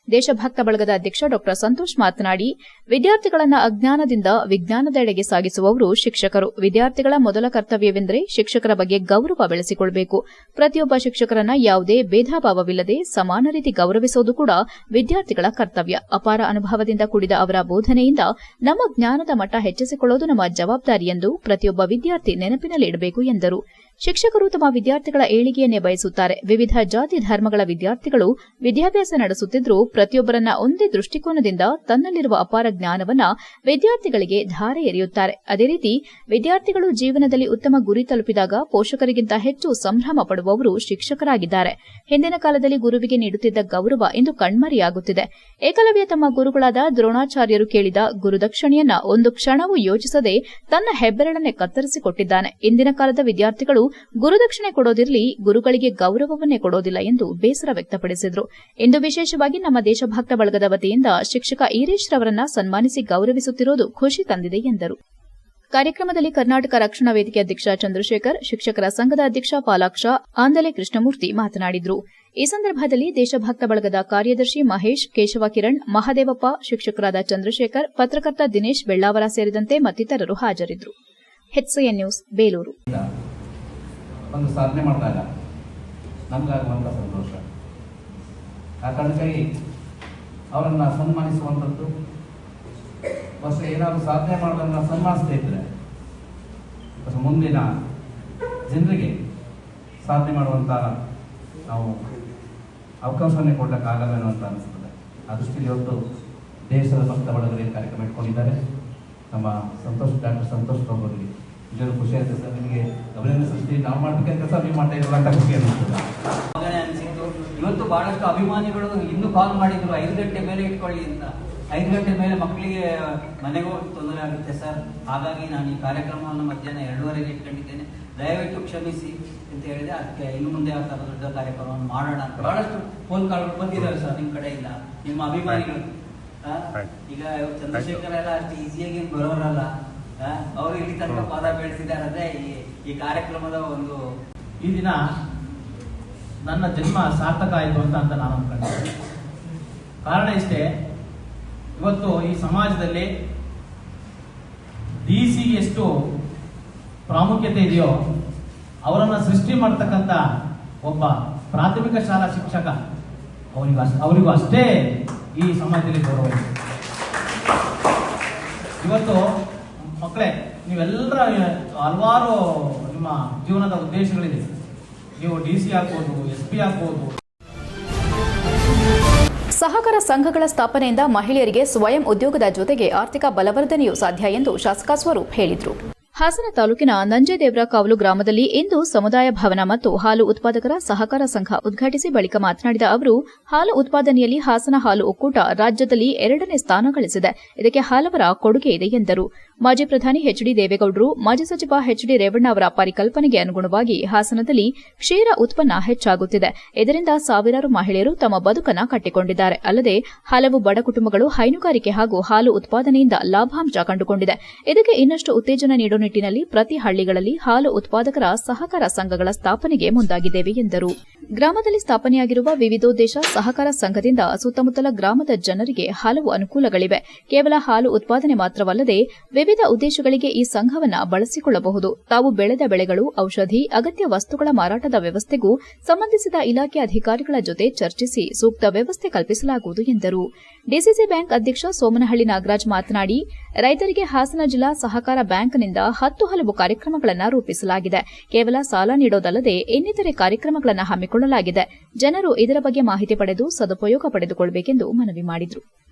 ದೇಶಭಕ್ತ ಬಳಗದ ಅಧ್ಯಕ್ಷ ಡಾ ಸಂತೋಷ್ ಮಾತನಾಡಿ, ವಿದ್ಯಾರ್ಥಿಗಳನ್ನು ಅಜ್ಞಾನದಿಂದ ವಿಜ್ಞಾನದೆಡೆಗೆ ಸಾಗಿಸುವವರು ಶಿಕ್ಷಕರು. ವಿದ್ಯಾರ್ಥಿಗಳ ಮೊದಲ ಕರ್ತವ್ಯವೆಂದರೆ ಶಿಕ್ಷಕರ ಬಗ್ಗೆ ಗೌರವ ಬೆಳೆಸಿಕೊಳ್ಳಬೇಕು. ಪ್ರತಿಯೊಬ್ಬ ಶಿಕ್ಷಕರನ್ನ ಯಾವುದೇ ಭೇದಭಾವವಿಲ್ಲದೆ ಸಮಾನ ರೀತಿ ಗೌರವಿಸುವುದು ಕೂಡ ವಿದ್ಯಾರ್ಥಿಗಳ ಕರ್ತವ್ಯ. ಅಪಾರ ಅನುಭವದಿಂದ ಕೂಡಿದ ಅವರ ಬೋಧನೆಯಿಂದ ನಮ್ಮ ಜ್ಞಾನದ ಮಟ್ಟ ಹೆಚ್ಚಿಸಿಕೊಳ್ಳುವುದು ನಮ್ಮ ಜವಾಬ್ದಾರಿ ಎಂದು ಪ್ರತಿಯೊಬ್ಬ ವಿದ್ಯಾರ್ಥಿ ನೆನಪಿನಲ್ಲಿಡಬೇಕು ಎಂದರು. ಶಿಕ್ಷಕರು ತಮ್ಮ ವಿದ್ಯಾರ್ಥಿಗಳ ಏಳಿಗೆಯನ್ನೇ ಬಯಸುತ್ತಾರೆ. ವಿವಿಧ ಜಾತಿ ಧರ್ಮಗಳ ವಿದ್ಯಾರ್ಥಿಗಳು ವಿದ್ಯಾಭ್ಯಾಸ ನಡೆಸುತ್ತಿದ್ದರೂ ಪ್ರತಿಯೊಬ್ಬರನ್ನ ಒಂದೇ ದೃಷ್ಟಿಕೋನದಿಂದ ತನ್ನಲ್ಲಿರುವ ಅಪಾರ ಜ್ಞಾನವನ್ನ ವಿದ್ಯಾರ್ಥಿಗಳಿಗೆ ಧಾರೆ ಎರೆಯುತ್ತಾರೆ. ಅದೇ ರೀತಿ ವಿದ್ಯಾರ್ಥಿಗಳು ಜೀವನದಲ್ಲಿ ಉತ್ತಮ ಗುರಿ ತಲುಪಿದಾಗ ಪೋಷಕರಿಗಿಂತ ಹೆಚ್ಚು ಸಂಭ್ರಮ ಪಡುವವರು ಶಿಕ್ಷಕರಾಗಿದ್ದಾರೆ. ಹಿಂದಿನ ಕಾಲದಲ್ಲಿ ಗುರುವಿಗೆ ನೀಡುತ್ತಿದ್ದ ಗೌರವ ಇಂದು ಕಣ್ಮರೆಯಾಗುತ್ತಿದೆ. ಏಕಲವ್ಯ ತಮ್ಮ ಗುರುಗಳಾದ ದ್ರೋಣಾಚಾರ್ಯರು ಕೇಳಿದ ಗುರುದಕ್ಷಿಣೆಯನ್ನ ಒಂದು ಕ್ಷಣವೂ ಯೋಚಿಸದೆ ತನ್ನ ಹೆಬ್ಬೆರಳನ್ನೇ ಕತ್ತರಿಸಿಕೊಟ್ಟಿದ್ದಾನೆ. ಇಂದಿನ ಕಾಲದ ವಿದ್ಯಾರ್ಥಿಗಳು ಗುರುದಕ್ಷಿಣೆ ಕೊಡೋದಿರಲಿ, ಗುರುಗಳಿಗೆ ಗೌರವವನ್ನೇ ಕೊಡೋದಿಲ್ಲ ಎಂದು ಬೇಸರ ವ್ಯಕ್ತಪಡಿಸಿದರು. ಇಂದು ವಿಶೇಷವಾಗಿ ನಮ್ಮ ದೇಶಭಕ್ತ ಬಳಗದ ವತಿಯಿಂದ ಶಿಕ್ಷಕ ಈರೇಶ್ ರವರನ್ನ ಸನ್ಮಾನಿಸಿ ಗೌರವಿಸುತ್ತಿರುವುದು ಖುಷಿ ತಂದಿದೆ ಎಂದರು. ಕಾರ್ಯಕ್ರಮದಲ್ಲಿ ಕರ್ನಾಟಕ ರಕ್ಷಣಾ ವೇದಿಕೆ ಅಧ್ಯಕ್ಷ ಚಂದ್ರಶೇಖರ್, ಶಿಕ್ಷಕರ ಸಂಘದ ಅಧ್ಯಕ್ಷ ಪಾಲಾಕ್ಷ, ಆಂದಲೆ ಕೃಷ್ಣಮೂರ್ತಿ ಮಾತನಾಡಿದರು. ಈ ಸಂದರ್ಭದಲ್ಲಿ ದೇಶಭಕ್ತ ಬಳಗದ ಕಾರ್ಯದರ್ಶಿ ಮಹೇಶ್, ಕೇಶವ ಕಿರಣ್, ಮಹದೇವಪ್ಪ, ಶಿಕ್ಷಕರಾದ ಚಂದ್ರಶೇಖರ್, ಪತ್ರಕರ್ತ ದಿನೇಶ್ ಬೆಳ್ಳಾವರ ಸೇರಿದಂತೆ ಮತ್ತಿತರರು ಹಾಜರಿದ್ದರು. HCN news, Belur. ಒಂದು ಸಾಧನೆ ಮಾಡಿದಾಗ ನಮಗಾಗುವಂಥ ಸಂತೋಷ, ಆ ಕಾರಣಕ್ಕಾಗಿ ಅವರನ್ನು ಸನ್ಮಾನಿಸುವಂಥದ್ದು, ವರ್ಷ ಏನಾದರೂ ಸಾಧನೆ ಮಾಡೋದನ್ನು ಸನ್ಮಾನಿಸ್ತಾ ಇದ್ದರೆ ಮುಂದಿನ ಜನರಿಗೆ ಸಾಧನೆ ಮಾಡುವಂಥ ನಾವು ಅವಕಾಶವನ್ನೇ ಕೊಡೋಕ್ಕಾಗಲ್ವೇನೋ ಅಂತ ಅನಿಸ್ತದೆ. ಆ ದೃಷ್ಟಿಯಲ್ಲಿ ಇವತ್ತು ದೇಶದ ಭಕ್ತ ಬಳಗದಲ್ಲಿ ಕಾರ್ಯಕ್ರಮ ಇಟ್ಕೊಂಡಿದ್ದಾರೆ. ನಮ್ಮ ಡಾಕ್ಟರ್ ಸಂತೋಷ್ ಬಾಬು ಅವರಿಗೆ ನಿಜವೂ ಖುಷಿ ಆಗುತ್ತೆ ಸರ್. ನಿಮಗೆ ಅಭಿನಂದನೆ ಸೃಷ್ಟಿ ನಾವು ಮಾಡಬೇಕಂತ ಕೆಲಸ ನೀವು ಮಾಡ್ತಾ ಇರಲ್ಲ ಅಂತ ಖುಷಿ ಅನಿಸ್ತದೆ. ಅನಿಸಿತ್ತು. ಇವತ್ತು ಬಹಳಷ್ಟು ಅಭಿಮಾನಿಗಳು ಇನ್ನೂ ಕಾಲ್ ಮಾಡಿದ್ರು 5 ಗಂಟೆ ಮೇಲೆ ಇಟ್ಕೊಳ್ಳಿ ಅಂತ. 5 ಗಂಟೆ ಮೇಲೆ ಮಕ್ಕಳಿಗೆ ಮನೆಗೆ ಹೋಗಿ ತೊಂದರೆ ಆಗುತ್ತೆ ಸರ್, ಹಾಗಾಗಿ ನಾನು ಈ ಕಾರ್ಯಕ್ರಮವನ್ನು ಮಧ್ಯಾಹ್ನ 2:30ಗೆ ಇಟ್ಕೊಂಡಿದ್ದೇನೆ, ದಯವಿಟ್ಟು ಕ್ಷಮಿಸಿ ಅಂತ ಹೇಳಿದೆ. ಅದಕ್ಕೆ ಇನ್ನು ಮುಂದೆ ಆ ಥರ ದೊಡ್ಡ ಕಾರ್ಯಕ್ರಮವನ್ನು ಮಾಡೋಣ ಅಂತ ಬಹಳಷ್ಟು ಫೋನ್ ಕಾಲ್ಗಳು ಬಂದಿದ್ದಾರೆ ಸರ್ ನಿಮ್ಮ ಕಡೆಯಿಂದ, ನಿಮ್ಮ ಅಭಿಮಾನಿಗಳು. ಈಗ ಚಂದ್ರಶೇಖರ್ ಎಲ್ಲ ಅಷ್ಟು ಈಸಿಯಾಗಿ ಬರೋರಲ್ಲ, ಅವರು ಇಲ್ಲಿ ತನಕ ಪದ ಬೆಳೆಸಿದ್ದಾರೆ ಅಂದ್ರೆ ಈ ಕಾರ್ಯಕ್ರಮದ ಒಂದು ಈ ದಿನ ನನ್ನ ಜನ್ಮ ಸಾರ್ಥಕ ಆಯಿತು ಅಂತ ನಾನು ಅನ್ಕೊಂಡಿದ್ದೆ. ಕಾರಣ ಇಷ್ಟೇ, ಇವತ್ತು ಈ ಸಮಾಜದಲ್ಲಿ DC ಎಷ್ಟು ಪ್ರಾಮುಖ್ಯತೆ ಇದೆಯೋ ಅವರನ್ನು ಸೃಷ್ಟಿ ಮಾಡತಕ್ಕಂಥ ಒಬ್ಬ ಪ್ರಾಥಮಿಕ ಶಾಲಾ ಶಿಕ್ಷಕ ಅವರಿಗೂ ಅಷ್ಟೇ ಈ ಸಮಾಜದಲ್ಲಿ ಗೌರವ ಇದೆ. ಇವತ್ತು ಮಕ್ಕಳೇ, ನೀವೆಲ್ಲರ ಹಲವಾರು ನಿಮ್ಮ ಜೀವನದ ಉದ್ದೇಶಗಳಿದೆ. ನೀವು DC ಆಗ್ಬೋದು, SP ಆಗ್ಬೋದು. ಸಹಕಾರ ಸಂಘಗಳ ಸ್ಥಾಪನೆಯಿಂದ ಮಹಿಳೆಯರಿಗೆ ಸ್ವಯಂ ಉದ್ಯೋಗದ ಜೊತೆಗೆ ಆರ್ಥಿಕ ಬಲವರ್ಧನೆಯೂ ಸಾಧ್ಯ ಎಂದು ಶಾಸಕ ಸ್ವರೂಪ್ ಹೇಳಿದರು. ಹಾಸನ ತಾಲೂಕಿನ ನಂಜೇದೇವ್ರ ಕಾವಲು ಗ್ರಾಮದಲ್ಲಿ ಇಂದು ಸಮುದಾಯ ಭವನ ಮತ್ತು ಹಾಲು ಉತ್ಪಾದಕರ ಸಹಕಾರ ಸಂಘ ಉದ್ಘಾಟಿಸಿ ಬಳಿಕ ಮಾತನಾಡಿದ ಅವರು, ಹಾಲು ಉತ್ಪಾದನೆಯಲ್ಲಿ ಹಾಸನ ಹಾಲು ಒಕ್ಕೂಟ ರಾಜ್ಯದಲ್ಲಿ 2ನೇ ಸ್ಥಾನ ಗಳಿಸಿದೆ. ಇದಕ್ಕೆ ಹಲವರ ಕೊಡುಗೆ ಇದೆ ಎಂದರು. ಮಾಜಿ ಪ್ರಧಾನಿ HD ದೇವೇಗೌಡರು, ಮಾಜಿ ಸಚಿವ HD ರೇವಣ್ಣ ಅವರ ಪರಿಕಲ್ಪನೆಗೆ ಅನುಗುಣವಾಗಿ ಹಾಸನದಲ್ಲಿ ಕ್ಷೀರ ಉತ್ಪನ್ನ ಹೆಚ್ಚಾಗುತ್ತಿದೆ. ಇದರಿಂದ ಸಾವಿರಾರು ಮಹಿಳೆಯರು ತಮ್ಮ ಬದುಕನ್ನು ಕಟ್ಟಿಕೊಂಡಿದ್ದಾರೆ. ಅಲ್ಲದೆ ಹಲವು ಬಡ ಕುಟುಂಬಗಳು ಹೈನುಗಾರಿಕೆ ಹಾಗೂ ಹಾಲು ಉತ್ಪಾದನೆಯಿಂದ ಲಾಭಾಂಶ ಕಂಡುಕೊಂಡಿದೆ. ಇದಕ್ಕೆ ಇನ್ನಷ್ಟು ಉತ್ತೇಜನ ನೀಡುವ ನಿಟ್ಟಿನಲ್ಲಿ ಪ್ರತಿ ಹಳ್ಳಿಗಳಲ್ಲಿ ಹಾಲು ಉತ್ಪಾದಕರ ಸಹಕಾರ ಸಂಘಗಳ ಸ್ಥಾಪನೆಗೆ ಮುಂದಾಗಿದ್ದೇವೆ ಎಂದರು. ಗ್ರಾಮದಲ್ಲಿ ಸ್ಥಾಪನೆಯಾಗಿರುವ ವಿವಿಧೋದ್ದೇಶ ಸಹಕಾರ ಸಂಘದಿಂದ ಸುತ್ತಮುತ್ತಲ ಗ್ರಾಮದ ಜನರಿಗೆ ಹಲವು ಅನುಕೂಲಗಳಿವೆ. ಕೇವಲ ಹಾಲು ಉತ್ಪಾದನೆ ಮಾತ್ರವಲ್ಲದೆ ವಿವಿಧ ಉದ್ದೇಶಗಳಿಗೆ ಈ ಸಂಘವನ್ನು ಬಳಸಿಕೊಳ್ಳಬಹುದು. ತಾವು ಬೆಳೆದ ಬೆಳೆಗಳು, ಔಷಧಿ, ಅಗತ್ಯ ವಸ್ತುಗಳ ಮಾರಾಟದ ವ್ಯವಸ್ಥೆಗೂ ಸಂಬಂಧಿಸಿದ ಇಲಾಖೆ ಅಧಿಕಾರಿಗಳ ಜೊತೆ ಚರ್ಚಿಸಿ ಸೂಕ್ತ ವ್ಯವಸ್ಥೆ ಕಲ್ಪಿಸಲಾಗುವುದು ಎಂದರು. ಡಿಸಿಸಿ ಬ್ಯಾಂಕ್ ಅಧ್ಯಕ್ಷ ಸೋಮನಹಳ್ಳಿ ನಾಗರಾಜ್ ಮಾತನಾಡಿ, ರೈತರಿಗೆ ಹಾಸನ ಜಿಲ್ಲಾ ಸಹಕಾರ ಬ್ಯಾಂಕ್ನಿಂದ 10 ಹಲವು ಕಾರ್ಯಕ್ರಮಗಳನ್ನು ರೂಪಿಸಲಾಗಿದೆ. ಕೇವಲ ಸಾಲ ನೀಡೋದಲ್ಲದೆ ಇನ್ನಿತರೆ ಕಾರ್ಯಕ್ರಮಗಳನ್ನು ಹಮ್ಮಿಕೊಳ್ಳಲಾಗಿದೆ. ಜನರು ಇದರ ಬಗ್ಗೆ ಮಾಹಿತಿ ಪಡೆದು ಸದುಪಯೋಗ ಪಡೆದುಕೊಳ್ಳಬೇಕೆಂದು ಮನವಿ ಮಾಡಿದರು.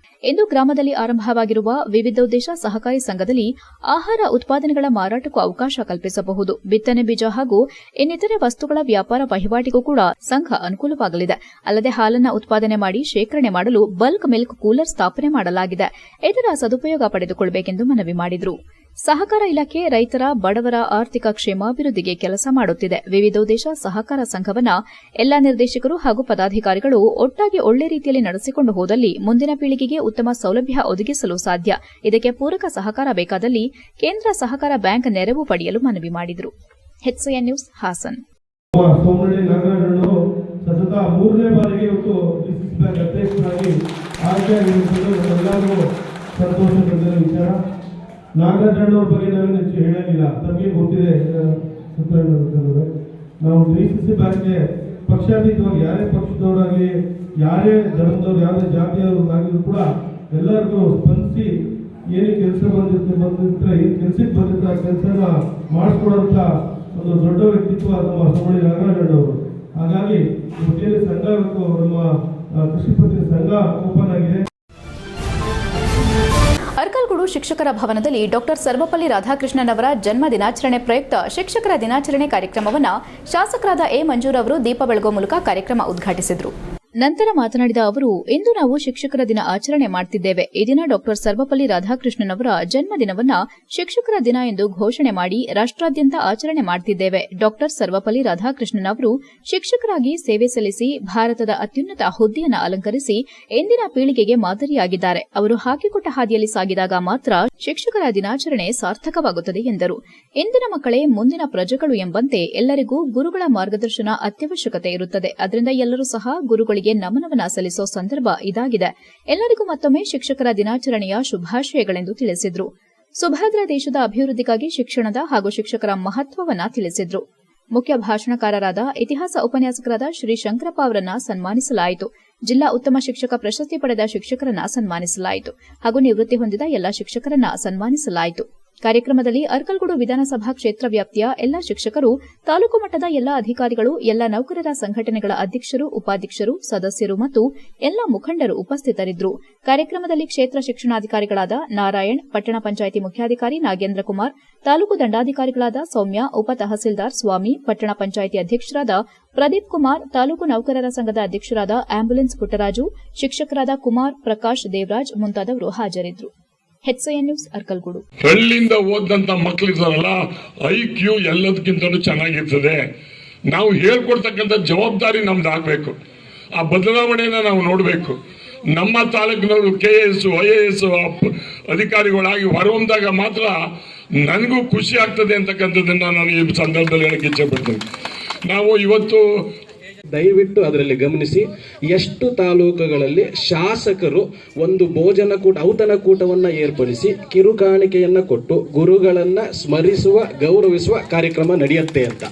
ಇಂದು ಗ್ರಾಮದಲ್ಲಿ ಆರಂಭವಾಗಿರುವ ವಿವಿಧೋದ್ದೇಶ ಸಹಕಾರಿ ಸಂಘದಲ್ಲಿ ಆಹಾರ ಉತ್ಪಾದನೆಗಳ ಮಾರಾಟಕ್ಕೂ ಅವಕಾಶ ಕಲ್ಪಿಸಬಹುದು. ಬಿತ್ತನೆ ಬೀಜ ಹಾಗೂ ಇನ್ನಿತರೆ ವಸ್ತುಗಳ ವ್ಯಾಪಾರ ವಹಿವಾಟಿಗೂ ಕೂಡ ಸಂಘ ಅನುಕೂಲವಾಗಲಿದೆ. ಅಲ್ಲದೆ ಹಾಲನ್ನು ಉತ್ಪಾದನೆ ಮಾಡಿ ಶೇಖರಣೆ ಮಾಡಲು ಬಲ್ಕ್ ಮಿಲ್ಕ್ ಕೂಲರ್ ಸ್ಥಾಪನೆ ಮಾಡಲಾಗಿದೆ. ಇದರ ಸದುಪಯೋಗ ಪಡೆದುಕೊಳ್ಳಬೇಕೆಂದು ಮನವಿ ಮಾಡಿದರು. ಸಹಕಾರ ಇಲಾಖೆ ರೈತರ, ಬಡವರ ಆರ್ಥಿಕ ಕ್ಷೇಮಾಭಿವೃದ್ಧಿಗೆ ಕೆಲಸ ಮಾಡುತ್ತಿದೆ. ವಿವಿಧೋದ್ದೇಶ ಸಹಕಾರ ಸಂಘವನ್ನ ಎಲ್ಲಾ ನಿರ್ದೇಶಕರು ಹಾಗೂ ಪದಾಧಿಕಾರಿಗಳು ಒಟ್ಟಾಗಿ ಒಳ್ಳೆ ರೀತಿಯಲ್ಲಿ ನಡೆಸಿಕೊಂಡು ಹೋದಲ್ಲಿ ಮುಂದಿನ ಪೀಳಿಗೆಗೆ ಉತ್ತಮ ಸೌಲಭ್ಯ ಒದಗಿಸಲು ಸಾಧ್ಯ. ಇದಕ್ಕೆ ಪೂರಕ ಸಹಕಾರ ಬೇಕಾದಲ್ಲಿ ಕೇಂದ್ರ ಸಹಕಾರ ಬ್ಯಾಂಕ್ ನೆರವು ಪಡೆಯಲು ಮನವಿ ಮಾಡಿದರು. HCN news, Hassan. ಸೋಮನಹಳ್ಳಿ ನಾಗರಾಜಣ್ಣವರು ಸತತ 3ನೇ ಬಾರಿಗೆ ಇವತ್ತು ಡಿಸಿಸಿ ಬ್ಯಾಂಕ್ ಅಧ್ಯಕ್ಷರಾಗಿ ಆಯ್ಕೆಯಾಗಿರುವುದು ಎಲ್ಲರಿಗೂ ಸಂತೋಷ ತಂದ ವಿಚಾರ. ನಾಗರಾಜಣ್ಣವ್ರ ಬಗ್ಗೆ ನಾವೇನು ಹೆಚ್ಚು ಹೇಳಂಗಿಲ್ಲ, ತಮಗೆ ಗೊತ್ತಿದೆ. ನಾವು ಡಿಸಿಸಿ ಬ್ಯಾಂಕ್ಗೆ ಪಕ್ಷಾತೀತವಾಗಿ ಯಾರೇ ಪಕ್ಷದವರಾಗಲಿ, ಯಾರೇ ಧರ್ಮದವ್ರು, ಯಾವುದೇ ಜಾತಿಯವರಾಗಿದ್ರು ಕೂಡ ಎಲ್ಲರಿಗೂ ಸ್ಪಂದಿಸಿ ಏನು ಕೆಲಸ ಬಂದಿರ್ತಾರೆ, ಏನು ಕೆಲಸಕ್ಕೆ ಬಂದಿರ್ತಾರೆ ಆ ಕೆಲಸನ ಮಾಡಿಸ್ಕೊಡೋಂಥ ಒಂದು ದೊಡ್ಡ ವ್ಯಕ್ತಿತ್ವ ನಮ್ಮ ಸೋಮನಹಳ್ಳಿ ನಾಗರಾಜಣ್ಣವರು. ಹಾಗಾಗಿ ಇವತ್ತೇನು ಸಂಘ ನಮ್ಮ ಕೃಷಿ ಪತ್ತಿನ ಸಂಘ ಓಪನ್ ಆಗಿದೆ. ಅರ್ಕಲ್ಗೂಡು ಶಿಕ್ಷಕರ ಭವನದಲ್ಲಿ ಡಾಕ್ಟರ್ ಸರ್ವಪಲ್ಲಿ ರಾಧಾಕೃಷ್ಣನ್ ಅವರ ಜನ್ಮ ದಿನಾಚರಣೆ ಪ್ರಯುಕ್ತ ಶಿಕ್ಷಕರ ದಿನಾಚರಣೆ ಕಾರ್ಯಕ್ರಮವನ್ನು ಶಾಸಕರಾದ ಎ ಮಂಜೂರ್ ಅವರು ದೀಪ ಬೆಳಗುವ ಮೂಲಕ ಕಾರ್ಯಕ್ರಮ ಉದ್ಘಾಟಿಸಿದರು. ನಂತರ ಮಾತನಾಡಿದ ಅವರು, ಇಂದು ನಾವು ಶಿಕ್ಷಕರ ದಿನ ಆಚರಣೆ ಮಾಡುತ್ತಿದ್ದೇವೆ. ಈ ದಿನ ಡಾಕ್ಟರ್ ಸರ್ವಪಲ್ಲಿ ರಾಧಾಕೃಷ್ಣನ್ ಅವರ ಜನ್ಮದಿನವನ್ನ ಶಿಕ್ಷಕರ ದಿನ ಎಂದು ಘೋಷಣೆ ಮಾಡಿ ರಾಷ್ಟ್ರಾದ್ಯಂತ ಆಚರಣೆ ಮಾಡುತ್ತಿದ್ದೇವೆ. ಡಾಕ್ಟರ್ ಸರ್ವಪಲ್ಲಿ ರಾಧಾಕೃಷ್ಣನ್ ಅವರು ಶಿಕ್ಷಕರಾಗಿ ಸೇವೆ ಸಲ್ಲಿಸಿ ಭಾರತದ ಅತ್ಯುನ್ನತ ಹುದ್ದೆಯನ್ನು ಅಲಂಕರಿಸಿ ಇಂದಿನ ಪೀಳಿಗೆಗೆ ಮಾದರಿಯಾಗಿದ್ದಾರೆ. ಅವರು ಹಾಕಿಕೊಟ್ಟ ಹಾದಿಯಲ್ಲಿ ಸಾಗಿದಾಗ ಮಾತ್ರ ಶಿಕ್ಷಕರ ದಿನಾಚರಣೆ ಸಾರ್ಥಕವಾಗುತ್ತದೆ ಎಂದರು. ಇಂದಿನ ಮಕ್ಕಳೇ ಮುಂದಿನ ಪ್ರಜೆಗಳು ಎಂಬಂತೆ ಎಲ್ಲರಿಗೂ ಗುರುಗಳ ಮಾರ್ಗದರ್ಶನ ಅತ್ಯವಶ್ಯಕತೆ ಇರುತ್ತದೆ. ಅದರಿಂದ ಎಲ್ಲರೂ ಸಹ ಗುರುಗಳಿಗೆ ನಮನವನ್ನ ಸಲ್ಲಿಸೋ ಸಂದರ್ಭ ಇದಾಗಿದೆ. ಎಲ್ಲರಿಗೂ ಮತ್ತೊಮ್ಮೆ ಶಿಕ್ಷಕರ ದಿನಾಚರಣೆಯ ಶುಭಾಶಯಗಳೆಂದು ತಿಳಿಸಿದರು. ಸುಭದ್ರ ದೇಶದ ಅಭಿವೃದ್ಧಿಗಾಗಿ ಶಿಕ್ಷಣದ ಹಾಗೂ ಶಿಕ್ಷಕರ ಮಹತ್ವವನ್ನ ತಿಳಿಸಿದರು. ಮುಖ್ಯ ಭಾಷಣಕಾರರಾದ ಇತಿಹಾಸ ಉಪನ್ಯಾಸಕರಾದ ಶ್ರೀ ಶಂಕರಪ್ಪ ಅವರನ್ನ ಸನ್ಮಾನಿಸಲಾಯಿತು. ಜಿಲ್ಲಾ ಉತ್ತಮ ಶಿಕ್ಷಕ ಪ್ರಶಸ್ತಿ ಪಡೆದ ಶಿಕ್ಷಕರನ್ನ ಸನ್ಮಾನಿಸಲಾಯಿತು ಹಾಗೂ ನಿವೃತ್ತಿ ಹೊಂದಿದ ಎಲ್ಲಾ ಶಿಕ್ಷಕರನ್ನ ಸನ್ಮಾನಿಸಲಾಯಿತು. ಕಾರ್ಯಕ್ರಮದಲ್ಲಿ ಅರ್ಕಲ್ಗೂಡು ವಿಧಾನಸಭಾ ಕ್ಷೇತ್ರ ವ್ಯಾಪ್ತಿಯ ಎಲ್ಲಾ ಶಿಕ್ಷಕರು, ತಾಲೂಕು ಮಟ್ಟದ ಎಲ್ಲಾ ಅಧಿಕಾರಿಗಳು, ಎಲ್ಲಾ ನೌಕರರ ಸಂಘಟನೆಗಳ ಅಧ್ಯಕ್ಷರು, ಉಪಾಧ್ಯಕ್ಷರು, ಸದಸ್ಯರು ಮತ್ತು ಎಲ್ಲಾ ಮುಖಂಡರು ಉಪಸ್ಥಿತರಿದ್ದರು. ಕಾರ್ಯಕ್ರಮದಲ್ಲಿ ಕ್ಷೇತ್ರ ಶಿಕ್ಷಣಾಧಿಕಾರಿಗಳಾದ ನಾರಾಯಣ್, ಪಟ್ಟಣ ಪಂಚಾಯಿತಿ ಮುಖ್ಯಾಧಿಕಾರಿ ನಾಗೇಂದ್ರ ಕುಮಾರ್, ತಾಲೂಕು ದಂಡಾಧಿಕಾರಿಗಳಾದ ಸೌಮ್ಯ, ಉಪ ತಹಸೀಲ್ದಾರ್ ಸ್ವಾಮಿ, ಪಟ್ಟಣ ಪಂಚಾಯಿತಿ ಅಧ್ಯಕ್ಷರಾದ ಪ್ರದೀಪ್ ಕುಮಾರ್, ತಾಲೂಕು ನೌಕರರ ಸಂಘದ ಅಧ್ಯಕ್ಷರಾದ ಆಂಬ್ಯುಲೆನ್ಸ್ ಪುಟ್ಟರಾಜು, ಶಿಕ್ಷಕರಾದ ಕುಮಾರ್, ಪ್ರಕಾಶ್, ದೇವರಾಜ್ ಮುಂತಾದವರು ಹಾಜರಿದ್ದರು. HCN news, Arkalgud. ಹಳ್ಳಿಯಿಂದ ಓದಂತ ಮಕ್ಕಳಿದಾರಲ್ಲ, IQ ಎಲ್ಲದಕ್ಕಿಂತಲೂ ಚೆನ್ನಾಗಿರ್ತದೆ. ನಾವು ಹೇಳ್ಕೊಡ್ತಕ್ಕಂಥ ಜವಾಬ್ದಾರಿ ನಮ್ದು ಆಗ್ಬೇಕು. ಆ ಬದಲಾವಣೆನ ನಾವು ನೋಡಬೇಕು. ನಮ್ಮ ತಾಲೂಕಿನವರು KS, IAS ಅಧಿಕಾರಿಗಳಾಗಿ ಹೊರಹೊಂದಾಗ ಮಾತ್ರ ನನಗೂ ಖುಷಿ ಆಗ್ತದೆ ಅಂತಕ್ಕಂಥದ್ದನ್ನ ನಾನು ಈ ಸಂದರ್ಭದಲ್ಲಿ ಹೇಳಕ್ಕೆ ಇಚ್ಛೆ ಪಡ್ತೀನಿ. ನಾವು ಇವತ್ತು ದಯವಿಟ್ಟು ಅದರಲ್ಲಿ ಗಮನಿಸಿ, ಎಷ್ಟು ತಾಲೂಕುಗಳಲ್ಲಿ ಶಾಸಕರು ಒಂದು ಔತಣಕೂಟವನ್ನು ಏರ್ಪಡಿಸಿ ಕಿರುಕಾಣಿಕೆಯನ್ನು ಕೊಟ್ಟು ಗುರುಗಳನ್ನು ಸ್ಮರಿಸುವ, ಗೌರವಿಸುವ ಕಾರ್ಯಕ್ರಮ ನಡೆಯುತ್ತೆ ಅಂತ.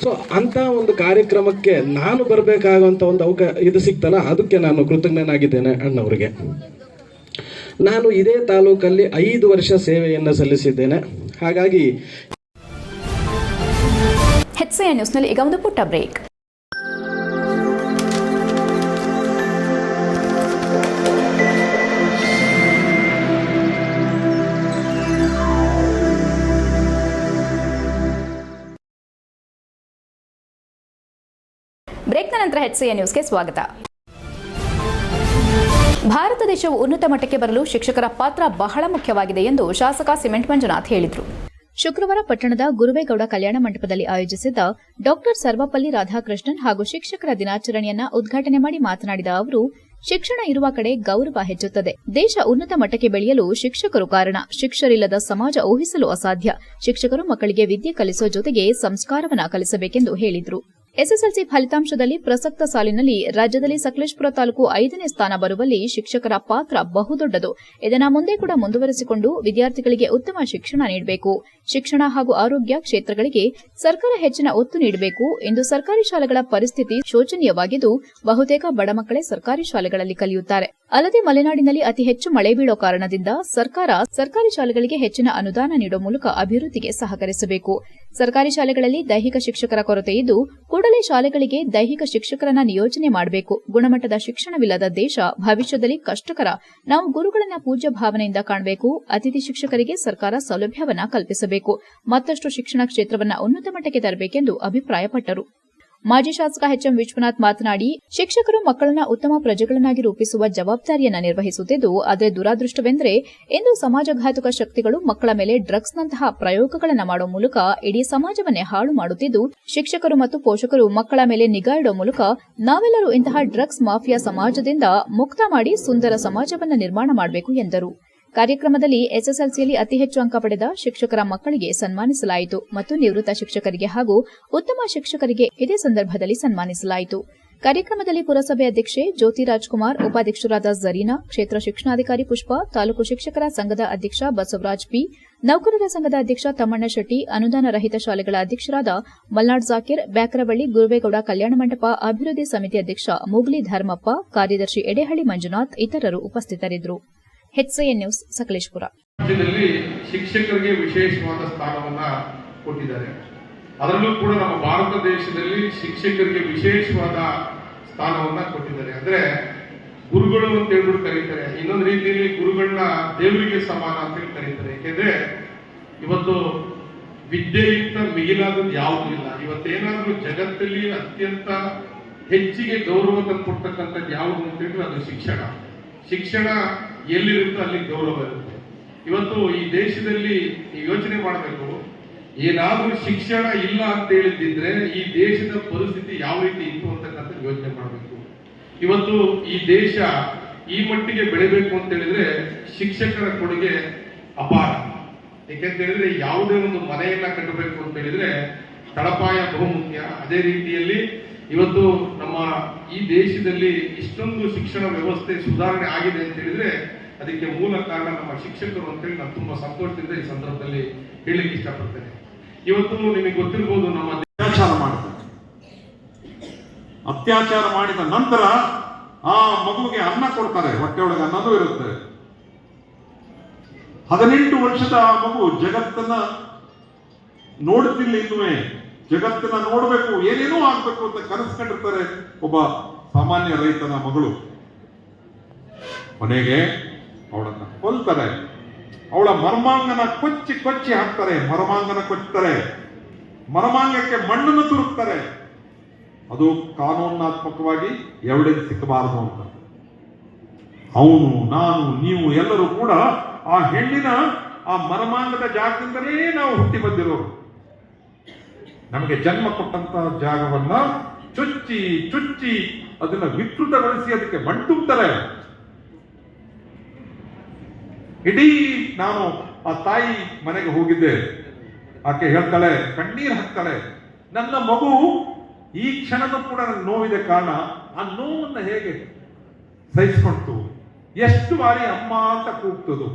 ಸೊ ಅಂತ ಒಂದು ಕಾರ್ಯಕ್ರಮಕ್ಕೆ ನಾನು ಬರಬೇಕಾಗುವಂಥ ಒಂದು ಇದು ಸಿಕ್ತಲ್ಲ, ಅದಕ್ಕೆ ನಾನು ಕೃತಜ್ಞನಾಗಿದ್ದೇನೆ ಅಣ್ಣವರಿಗೆ. ನಾನು ಇದೇ ತಾಲೂಕಲ್ಲಿ 5 ವರ್ಷ ಸೇವೆಯನ್ನು ಸಲ್ಲಿಸಿದ್ದೇನೆ. ಹಾಗಾಗಿ HCN ನ್ಯೂಸ್ನಲ್ಲಿ ಈಗ ಒಂದು ಪುಟ್ಟ ಬ್ರೇಕ್. ಬ್ರೇಕ್ನ ನಂತರ HCN ನ್ಯೂಸ್ಗೆ ಸ್ವಾಗತ. ಭಾರತ ದೇಶವು ಉನ್ನತ ಮಟ್ಟಕ್ಕೆ ಬರಲು ಶಿಕ್ಷಕರ ಪಾತ್ರ ಬಹಳ ಮುಖ್ಯವಾಗಿದೆ ಎಂದು ಶಾಸಕ ಸಿಮೆಂಟ್ ಮಂಜುನಾಥ್ ಹೇಳಿದರು. ಶುಕ್ರವಾರ ಪಟ್ಟಣದ ಗುರುವೇಗೌಡ ಕಲ್ಯಾಣ ಮಂಟಪದಲ್ಲಿ ಆಯೋಜಿಸಿದ್ದ ಡಾಕ್ಟರ್ ಸರ್ವಪಲ್ಲಿ ರಾಧಾಕೃಷ್ಣನ್ ಹಾಗೂ ಶಿಕ್ಷಕರ ದಿನಾಚರಣೆಯನ್ನ ಉದ್ಘಾಟನೆ ಮಾಡಿ ಮಾತನಾಡಿದ ಅವರು, ಶಿಕ್ಷಣ ಇರುವ ಕಡೆ ಗೌರವ ಹೆಚ್ಚುತ್ತದೆ. ದೇಶ ಉನ್ನತ ಮಟ್ಟಕ್ಕೆ ಬೆಳೆಯಲು ಶಿಕ್ಷಕರು ಕಾರಣ. ಶಿಕ್ಷರಿಲ್ಲದ ಸಮಾಜ ಊಹಿಸಲು ಅಸಾಧ್ಯ. ಶಿಕ್ಷಕರು ಮಕ್ಕಳಿಗೆ ವಿದ್ಯೆ ಕಲಿಸುವ ಜೊತೆಗೆ ಸಂಸ್ಕಾರವನ್ನ ಕಲಿಸಬೇಕೆಂದು ಹೇಳಿದರು. ಎಸ್ಎಸ್ಎಲ್ಸಿ ಫಲಿತಾಂಶದಲ್ಲಿ ಪ್ರಸಕ್ತ ಸಾಲಿನಲ್ಲಿ ರಾಜ್ಯದಲ್ಲಿ ಸಕಲೇಶಪುರ ತಾಲೂಕು 5ನೇ ಸ್ಥಾನ ಬರುವಲ್ಲಿ ಶಿಕ್ಷಕರ ಪಾತ್ರ ಬಹುದೊಡ್ಡದು. ಇದನ್ನ ಮುಂದೆ ಕೂಡ ಮುಂದುವರೆಸಿಕೊಂಡು ವಿದ್ಯಾರ್ಥಿಗಳಿಗೆ ಉತ್ತಮ ಶಿಕ್ಷಣ ನೀಡಬೇಕು. ಶಿಕ್ಷಣ ಹಾಗೂ ಆರೋಗ್ಯ ಕ್ಷೇತ್ರಗಳಿಗೆ ಸರ್ಕಾರ ಹೆಚ್ಚಿನ ಒತ್ತು ನೀಡಬೇಕು. ಇಂದು ಸರ್ಕಾರಿ ಶಾಲೆಗಳ ಪರಿಸ್ಥಿತಿ ಶೋಚನೀಯವಾಗಿದ್ದು, ಬಹುತೇಕ ಬಡ ಮಕ್ಕಳೇ ಸರ್ಕಾರಿ ಶಾಲೆಗಳಲ್ಲಿ ಕಲಿಯುತ್ತಾರೆ. ಅಲ್ಲದೆ ಮಲೆನಾಡಿನಲ್ಲಿ ಅತಿ ಹೆಚ್ಚು ಮಳೆ ಬೀಳೋ ಕಾರಣದಿಂದ ಸರ್ಕಾರ ಸರ್ಕಾರಿ ಶಾಲೆಗಳಿಗೆ ಹೆಚ್ಚಿನ ಅನುದಾನ ನೀಡುವ ಮೂಲಕ ಅಭಿವೃದ್ಧಿಗೆ ಸಹಕರಿಸಬೇಕು. ಸರ್ಕಾರಿ ಶಾಲೆಗಳಲ್ಲಿ ದೈಹಿಕ ಶಿಕ್ಷಕರ ಕೊರತೆ ಇದ್ದು ಕೂಡ ಕೂಡಲೇ ಶಾಲೆಗಳಿಗೆ ದೈಹಿಕ ಶಿಕ್ಷಕರನ್ನ ನಿಯೋಜನೆ ಮಾಡಬೇಕು. ಗುಣಮಟ್ಟದ ಶಿಕ್ಷಣವಿಲ್ಲದ ದೇಶ ಭವಿಷ್ಯದಲ್ಲಿ ಕಷ್ಟಕರ. ನಾವು ಗುರುಗಳನ್ನ ಪೂಜ್ಯ ಭಾವನೆಯಿಂದ ಕಾಣಬೇಕು. ಅತಿಥಿ ಶಿಕ್ಷಕರಿಗೆ ಸರ್ಕಾರ ಸೌಲಭ್ಯವನ್ನ ಕಲ್ಪಿಸಬೇಕು. ಮತ್ತಷ್ಟು ಶಿಕ್ಷಣ ಕ್ಷೇತ್ರವನ್ನ ಉನ್ನತ ಮಟ್ಟಕ್ಕೆ ತರಬೇಕೆಂದು ಅಭಿಪ್ರಾಯಪಟ್ಟರು. ಮಾಜಿ ಶಾಸಕ ಎಚ್ಎಂ ವಿಶ್ವನಾಥ್ ಮಾತನಾಡಿ, ಶಿಕ್ಷಕರು ಮಕ್ಕಳನ್ನ ಉತ್ತಮ ಪ್ರಜೆಗಳನ್ನಾಗಿ ರೂಪಿಸುವ ಜವಾಬ್ದಾರಿಯನ್ನು ನಿರ್ವಹಿಸುತ್ತಿದ್ದು, ಆದರೆ ದುರಾದೃಷ್ಟವೆಂದರೆ ಇಂದು ಸಮಾಜಘಾತುಕ ಶಕ್ತಿಗಳು ಮಕ್ಕಳ ಮೇಲೆ ಡ್ರಗ್ಸ್ನಂತಹ ಪ್ರಯೋಗಗಳನ್ನು ಮಾಡುವ ಮೂಲಕ ಇಡೀ ಸಮಾಜವನ್ನೇ ಹಾಳು ಮಾಡುತ್ತಿದ್ದು, ಶಿಕ್ಷಕರು ಮತ್ತು ಪೋಷಕರು ಮಕ್ಕಳ ಮೇಲೆ ನಿಗಾ ಇಡುವ ಮೂಲಕ ನಾವೆಲ್ಲರೂ ಇಂತಹ ಡ್ರಗ್ಸ್ ಮಾಫಿಯಾ ಸಮಾಜದಿಂದ ಮುಕ್ತ ಮಾಡಿ ಸುಂದರ ಸಮಾಜವನ್ನು ನಿರ್ಮಾಣ ಮಾಡಬೇಕು ಎಂದರು. ಕಾರ್ಯಕ್ರಮದಲ್ಲಿ ಎಸ್ಎಸ್ಎಲ್ಸಿಯಲ್ಲಿ ಅತಿ ಹೆಚ್ಚು ಅಂಕ ಪಡೆದ ಶಿಕ್ಷಕರ ಮಕ್ಕಳಿಗೆ ಸನ್ಮಾನಿಸಲಾಯಿತು ಮತ್ತು ನಿವೃತ್ತ ಶಿಕ್ಷಕರಿಗೆ ಹಾಗೂ ಉತ್ತಮ ಶಿಕ್ಷಕರಿಗೆ ಇದೇ ಸಂದರ್ಭದಲ್ಲಿ ಸನ್ಮಾನಿಸಲಾಯಿತು. ಕಾರ್ಯಕ್ರಮದಲ್ಲಿ ಪುರಸಭೆ ಅಧ್ಯಕ್ಷೆ ಜ್ಯೋತಿ ರಾಜ್ಕುಮಾರ್, ಉಪಾಧ್ಯಕ್ಷರಾದ ಜರೀನಾ, ಕ್ಷೇತ್ರ ಶಿಕ್ಷಣಾಧಿಕಾರಿ ಪುಷ್ಪ, ತಾಲೂಕು ಶಿಕ್ಷಕರ ಸಂಘದ ಅಧ್ಯಕ್ಷ ಬಸವರಾಜ್ ಪಿ, ನೌಕರರ ಸಂಘದ ಅಧ್ಯಕ್ಷ ತಮ್ಮಣ್ಣ ಶೆಟ್ಟಿ, ಅನುದಾನ ರಹಿತ ಶಾಲೆಗಳ ಅಧ್ಯಕ್ಷರಾದ ಮಲ್ನಾಡ್ ಜಾಕೀರ್, ಬ್ಯಾಕರವಳ್ಳಿ ಗುರುವೇಗೌಡ ಕಲ್ಯಾಣ ಮಂಟಪ ಅಭಿವೃದ್ಧಿ ಸಮಿತಿ ಅಧ್ಯಕ್ಷ ಮೂಗ್ಲಿ ಧರ್ಮಪ್ಪ, ಕಾರ್ಯದರ್ಶಿ ಎಡೆಹಳ್ಳಿ ಮಂಜುನಾಥ್ ಇತರರು ಉಪಸ್ಥಿತರಿದ್ದರು. HCN news Sakleshpur. ರಾಜ್ಯದಲ್ಲಿ ಶಿಕ್ಷಕರಿಗೆ ವಿಶೇಷವಾದ ಸ್ಥಾನವನ್ನ ಕೊಟ್ಟಿದ್ದಾರೆ. ಅದರಲ್ಲೂ ಕೂಡ ನಮ್ಮ ಭಾರತ ದೇಶದಲ್ಲಿ ಶಿಕ್ಷಕರಿಗೆ ವಿಶೇಷವಾದ ಸ್ಥಾನವನ್ನ ಕೊಟ್ಟಿದ್ದಾರೆ. ಅಂದ್ರೆ ಗುರುಗಳು ಅಂತ ಹೇಳ್ಬಿಟ್ಟು ಕರೀತಾರೆ. ಇನ್ನೊಂದು ರೀತಿಯಲ್ಲಿ ಗುರುಗಳನ್ನ ದೇವರಿಗೆ ಸಮಾನ ಅಂತ ಹೇಳಿ ಕರೀತಾರೆ. ಯಾಕೆಂದ್ರೆ ಇವತ್ತು ವಿದ್ಯೆಗಿಂತ ಮಿಗಿಲಾದದ್ದು ಯಾವುದೂ ಇಲ್ಲ. ಇವತ್ತೇನಾದ್ರೂ ಜಗತ್ತಲ್ಲಿ ಅತ್ಯಂತ ಹೆಚ್ಚಿಗೆ ಗೌರವ ತಂದುಕೊಡ್ತಕ್ಕಂಥದ್ದು ಯಾವುದು ಅಂತ ಹೇಳಿದ್ರೆ ಅದು ಶಿಕ್ಷಣ. ಶಿಕ್ಷಣ ಎಲ್ಲಿರುತ್ತೋ ಅಲ್ಲಿ ಗೌರವ ಇರುತ್ತೆ. ಇವತ್ತು ಈ ದೇಶದಲ್ಲಿ ಯೋಚನೆ ಮಾಡಬೇಕು, ಏನಾದ್ರೂ ಶಿಕ್ಷಣ ಇಲ್ಲ ಅಂತ ಹೇಳಿದ್ರೆ ಈ ದೇಶದ ಪರಿಸ್ಥಿತಿ ಯಾವ ರೀತಿ ಇತ್ತು ಅಂತಕ್ಕಂಥ ಯೋಚನೆ ಮಾಡಬೇಕು. ಇವತ್ತು ಈ ದೇಶ ಈ ಮಟ್ಟಿಗೆ ಬೆಳಿಬೇಕು ಅಂತ ಹೇಳಿದ್ರೆ ಶಿಕ್ಷಕರ ಕೊಡುಗೆ ಅಪಾರ. ಯಾಕೆಂತ ಹೇಳಿದ್ರೆ ಯಾವುದೇ ಒಂದು ಮನೆಯನ್ನ ಕಟ್ಟಬೇಕು ಅಂತ ಹೇಳಿದ್ರೆ ತಳಪಾಯ ಬಹುಮುಖ್ಯ. ಅದೇ ರೀತಿಯಲ್ಲಿ ಇವತ್ತು ನಮ್ಮ ಈ ದೇಶದಲ್ಲಿ ಇಷ್ಟೊಂದು ಶಿಕ್ಷಣ ವ್ಯವಸ್ಥೆ ಸುಧಾರಣೆ ಆಗಿದೆ ಅಂತ ಹೇಳಿದ್ರೆ ಅದಕ್ಕೆ ಮೂಲ ಕಾರಣ ನಮ್ಮ ಶಿಕ್ಷಕರು ಅಂತೇಳಿ ನಾನು ತುಂಬಾ ಸಂತೋಷದಿಂದ ಈ ಸಂದರ್ಭದಲ್ಲಿ ಹೇಳಲಿಕ್ಕೆ ಇಷ್ಟಪಡ್ತೇನೆ. ಇವತ್ತು ನಿಮಗೆ ಗೊತ್ತಿರಬಹುದು, ನಮ್ಮ ಅತ್ಯಾಚಾರ ಮಾಡ್ತಾರೆ. ಅತ್ಯಾಚಾರ ಮಾಡಿದ ನಂತರ ಆ ಮಗುವಿಗೆ ಅನ್ನ ಕೊಡ್ತಾರೆ, ಹೊಟ್ಟೆ ಒಳಗೆ ಅನ್ನೋದು ಇರುತ್ತೆ. 18 ವರ್ಷದ ಆ ಮಗು ಜಗತ್ತನ್ನ ನೋಡುತ್ತಿಲ್ಲ, ಇನ್ನುವೇ ಜಗತ್ತನ್ನ ನೋಡ್ಬೇಕು, ಏನೇನೋ ಆಗ್ಬೇಕು ಅಂತ ಕನಸ್ಕೊಂಡಿರ್ತಾರೆ ಒಬ್ಬ ಸಾಮಾನ್ಯ ರೈತನ ಮಗಳು. ಕೊನೆಗೆ ಅವಳನ್ನ ಕೊಲ್ತಾರೆ. ಅವಳ ಮರ್ಮಾಂಗನ ಕೊಚ್ಚಿ ಕೊಚ್ಚಿ ಹಾಕ್ತಾರೆ. ಮರ್ಮಾಂಗನ ಕೊಚ್ತಾರೆ, ಮರ್ಮಾಂಗಕ್ಕೆ ಮಣ್ಣನ್ನು ತುರುಕ್ತಾರೆ. ಅದು ಕಾನೂನಾತ್ಮಕವಾಗಿ ಎವಿಡೆನ್ಸ್ ಸಿಕ್ಕಬಾರದು ಅಂತ. ಅವನು, ನಾನು, ನೀವು ಎಲ್ಲರೂ ಕೂಡ ಆ ಹೆಣ್ಣಿನ ಆ ಮರ್ಮಾಂಗದ ಜಾಗದಿಂದಲೇ ನಾವು ಹುಟ್ಟಿ ಬಂದಿರೋರು. ನಮಗೆ ಜನ್ಮ ಕೊಟ್ಟಂತ ಜಾಗವನ್ನ ಚುಚ್ಚಿ ಚುಚ್ಚಿ ಅದನ್ನ ವಿಕೃತಗೊಳಿಸಿ ಅದಕ್ಕೆ ಮಣ್ಣು ತುಂಬುತ್ತಾರೆ. ಇಡೀ ನಾನು ಆ ತಾಯಿ ಮನೆಗೆ ಹೋಗಿದ್ದೆ. ಆಕೆ ಹೇಳ್ತಾಳೆ, ಕಣ್ಣೀರು ಹಾಕ್ತಾಳೆ, ನನ್ನ ಮಗು ಈ ಕ್ಷಣದ ಕೂಡ ನನ್ನ ನೋವಿದೆ ಕಾರಣ ಆ ನೋವನ್ನು ಹೇಗೆ ಸಹಿಸ್ಕೊಳ್ತು, ಎಷ್ಟು ಬಾರಿ ಅಮ್ಮ ಅಂತ ಕೂಗ್ತದು.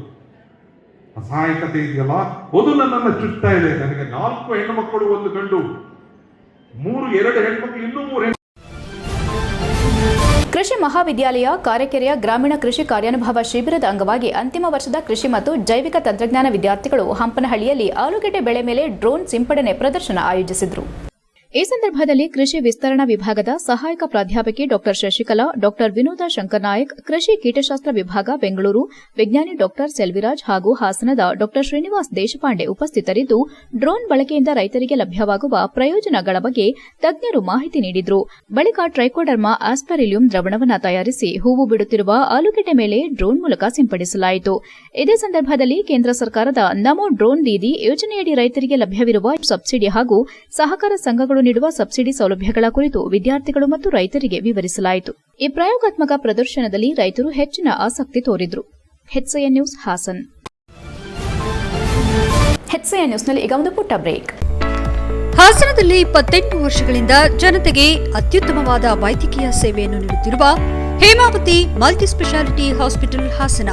ಅಸಹಾಯಕತೆ ಇದೆಯಲ್ಲ, ಅದು ನನ್ನನ್ನು ಚುಚ್ತಾ ಇದೆ. ನನಗೆ 4 ಹೆಣ್ಣು ಮಕ್ಕಳು, 1 ಗಂಡು, 2 ಹೆಣ್ಮಕ್ಳು, ಇನ್ನೂ 3 ಹೆಣ್ಣು. ಕೃಷಿ ಮಹಾವಿದ್ಯಾಲಯ ಕಾರೆಕೆರೆಯ ಗ್ರಾಮೀಣ ಕೃಷಿ ಕಾರ್ಯಾನುಭವ ಶಿಬಿರದ ಅಂಗವಾಗಿ ಅಂತಿಮ ವರ್ಷದ ಕೃಷಿ ಮತ್ತು ಜೈವಿಕ ತಂತ್ರಜ್ಞಾನ ವಿದ್ಯಾರ್ಥಿಗಳು ಹಂಪನಹಳ್ಳಿಯಲ್ಲಿ ಆಲೂಗೆಡ್ಡೆ ಬೆಳೆ ಮೇಲೆ ಡ್ರೋನ್ ಸಿಂಪಡಣೆ ಪ್ರದರ್ಶನ ಆಯೋಜಿಸಿದರು. ಈ ಸಂದರ್ಭದಲ್ಲಿ ಕೃಷಿ ವಿಸ್ತರಣಾ ವಿಭಾಗದ ಸಹಾಯಕ ಪ್ರಾಧ್ಯಾಪಕಿ ಡಾ ಶಶಿಕಲಾ, ಡಾ ವಿನೋದ ಶಂಕರ್ ನಾಯಕ್, ಕೃಷಿ ಕೀಟಶಾಸ್ತ್ರ ವಿಭಾಗ ಬೆಂಗಳೂರು ವಿಜ್ಞಾನಿ ಡಾ ಸೆಲ್ವಿರಾಜ್ ಹಾಗೂ ಹಾಸನದ ಡಾ ಶ್ರೀನಿವಾಸ್ ದೇಶಪಾಂಡೆ ಉಪಸ್ಥಿತರಿದ್ದು, ಡ್ರೋನ್ ಬಳಕೆಯಿಂದ ರೈತರಿಗೆ ಲಭ್ಯವಾಗುವ ಪ್ರಯೋಜನಗಳ ಬಗ್ಗೆ ತಜ್ಞರು ಮಾಹಿತಿ ನೀಡಿದರು. ಬಳಿಕ ಟ್ರೈಕೋಡರ್ಮಾ ಆಸ್ಪರಿಲಿಯಂ ದ್ರವಣವನ್ನು ತಯಾರಿಸಿ ಹೂವು ಬಿಡುತ್ತಿರುವ ಆಲೂಗೆಡ್ಡೆ ಮೇಲೆ ಡ್ರೋನ್ ಮೂಲಕ ಸಿಂಪಡಿಸಲಾಯಿತು. ಇದೇ ಸಂದರ್ಭದಲ್ಲಿ ಕೇಂದ್ರ ಸರ್ಕಾರದ ನಮೋ ಡ್ರೋನ್ ದೀದಿ ಯೋಜನೆಯಡಿ ರೈತರಿಗೆ ಲಭ್ಯವಿರುವ ಸಬ್ಸಿಡಿ ಹಾಗೂ ಸಹಕಾರ ಸಂಘಗಳು ನೀಡುವ ಸಬ್ಸಿಡಿ ಸೌಲಭ್ಯಗಳ ಕುರಿತು ವಿದ್ಯಾರ್ಥಿಗಳು ಮತ್ತು ರೈತರಿಗೆ ವಿವರಿಸಲಾಯಿತು. ಈ ಪ್ರಯೋಗಾತ್ಮಕ ಪ್ರದರ್ಶನದಲ್ಲಿ ರೈತರು ಹೆಚ್ಚಿನ ಆಸಕ್ತಿ ತೋರಿದರು. HCN news Hassan. HCN ನ್ಯೂಸ್ನಲ್ಲಿ ಈಗ ಒಂದು ಪುಟ್ಟ ಬ್ರೇಕ್. ಹಾಸನದಲ್ಲಿ 28 ವರ್ಷಗಳಿಂದ ಜನತೆಗೆ ಅತ್ಯುತ್ತಮವಾದ ವೈದ್ಯಕೀಯ ಸೇವೆಯನ್ನು ನೀಡುತ್ತಿರುವ ಹೇಮಾವತಿ ಮಲ್ಟಿಸ್ಪೆಷಾಲಿಟಿ ಹಾಸ್ಪಿಟಲ್ ಹಾಸನ.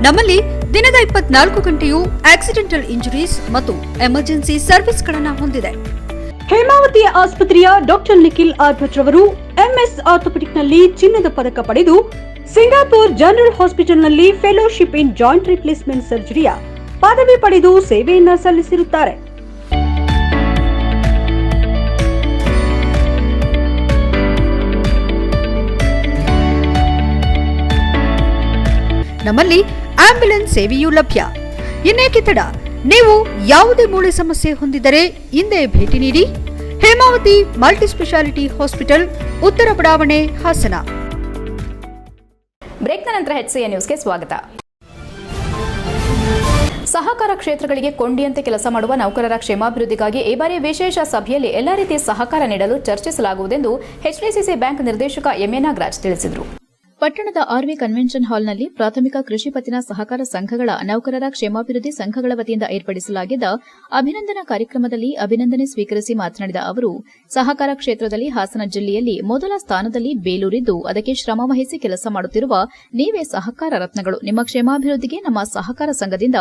ನಮ್ಮಲ್ಲಿ ದಿನದ 24 ಗಂಟೆಯೂ ಆಕ್ಸಿಡೆಂಟಲ್ ಇಂಜುರೀಸ್ ಮತ್ತು ಎಮರ್ಜೆನ್ಸಿ ಸರ್ವಿಸ್ಗಳನ್ನು ಹೊಂದಿದೆ. ಹೇಮಾವತಿ ಆಸ್ಪತ್ರೆಯ ಡಾಕ್ಟರ್ ನಿಖಿಲ್ ಆರ್ ಭಟ್ ರವರು MS ಆರ್ಥೋಪೆಡಿಕ್ನಲ್ಲಿ ಚಿನ್ನದ ಪದಕ ಪಡೆದು ಸಿಂಗಾಪುರ್ ಜನರಲ್ ಹಾಸ್ಪಿಟಲ್ನಲ್ಲಿ ಫೆಲೋಶಿಪ್ ಇನ್ ಜಾಯಿಂಟ್ ರಿಪ್ಲೇಸ್ಮೆಂಟ್ ಸರ್ಜರಿಯ ಪದವಿ ಪಡೆದು ಸೇವೆಯನ್ನ ಸಲ್ಲಿಸಿರುತ್ತಾರೆ. ನಮ್ಮಲ್ಲಿ ಆಂಬ್ಯುಲೆನ್ಸ್ ಸೇವೆಯೂ ಲಭ್ಯ. ಇನ್ನೇಕೆ ತಡ? ನೀವು ಯಾವುದೇ ಮೂಳೆ ಸಮಸ್ಯೆ ಹೊಂದಿದ್ದರೆ ಹಿಂದೆ ಭೇಟಿ ನೀಡಿ. ಹೇಮಾವತಿ ಮಲ್ಟಿಸ್ಪೆಷಾಲಿಟಿ ಹಾಸ್ಪಿಟಲ್, ಉತ್ತರ ಬಡಾವಣೆ, ಹಾಸನ. ಬ್ರೇಕ್ನ ನಂತರ HCN ನ್ಯೂಸ್ಗೆ ಸ್ವಾಗತ. ಸಹಕಾರ ಕ್ಷೇತ್ರಗಳಿಗೆ ಕೊಂಡಿಯಂತೆ ಕೆಲಸ ಮಾಡುವ ನೌಕರರ ಕ್ಷೇಮಾಭಿವೃದ್ಧಿಗಾಗಿ ಈ ಬಾರಿ ವಿಶೇಷ ಸಭೆಯಲ್ಲಿ ಎಲ್ಲಾ ರೀತಿಯ ಸಹಕಾರ ನೀಡಲು ಚರ್ಚಿಸಲಾಗುವುದೆಂದು HDCC ಬ್ಯಾಂಕ್ ನಿರ್ದೇಶಕ ಎಂಎ ನಾಗರಾಜ್ ತಿಳಿಸಿದರು. ಪಟ್ಟಣದ ಆರ್ವಿ ಕನ್ವೆನ್ಷನ್ ಹಾಲ್ನಲ್ಲಿ ಪ್ರಾಥಮಿಕ ಕೃಷಿ ಪತ್ತಿನ ಸಹಕಾರ ಸಂಘಗಳ ನೌಕರರ ಕ್ಷೇಮಾಭಿವೃದ್ಧಿ ಸಂಘಗಳ ವತಿಯಿಂದ ಏರ್ಪಡಿಸಲಾಗಿದ್ದ ಅಭಿನಂದನಾ ಕಾರ್ಯಕ್ರಮದಲ್ಲಿ ಅಭಿನಂದನೆ ಸ್ವೀಕರಿಸಿ ಮಾತನಾಡಿದ ಅವರು, ಸಹಕಾರ ಕ್ಷೇತ್ರದಲ್ಲಿ ಹಾಸನ ಜಿಲ್ಲೆಯಲ್ಲಿ ಮೊದಲ ಸ್ಥಾನದಲ್ಲಿ ಬೇಲೂರಿದ್ದು ಅದಕ್ಕೆ ಶ್ರಮವಹಿಸಿ ಕೆಲಸ ಮಾಡುತ್ತಿರುವ ನೀವೇ ಸಹಕಾರ ರತ್ನಗಳು. ನಿಮ್ಮ ಕ್ಷೇಮಾಭಿವೃದ್ಧಿಗೆ ನಮ್ಮ ಸಹಕಾರ ಸಂಘದಿಂದ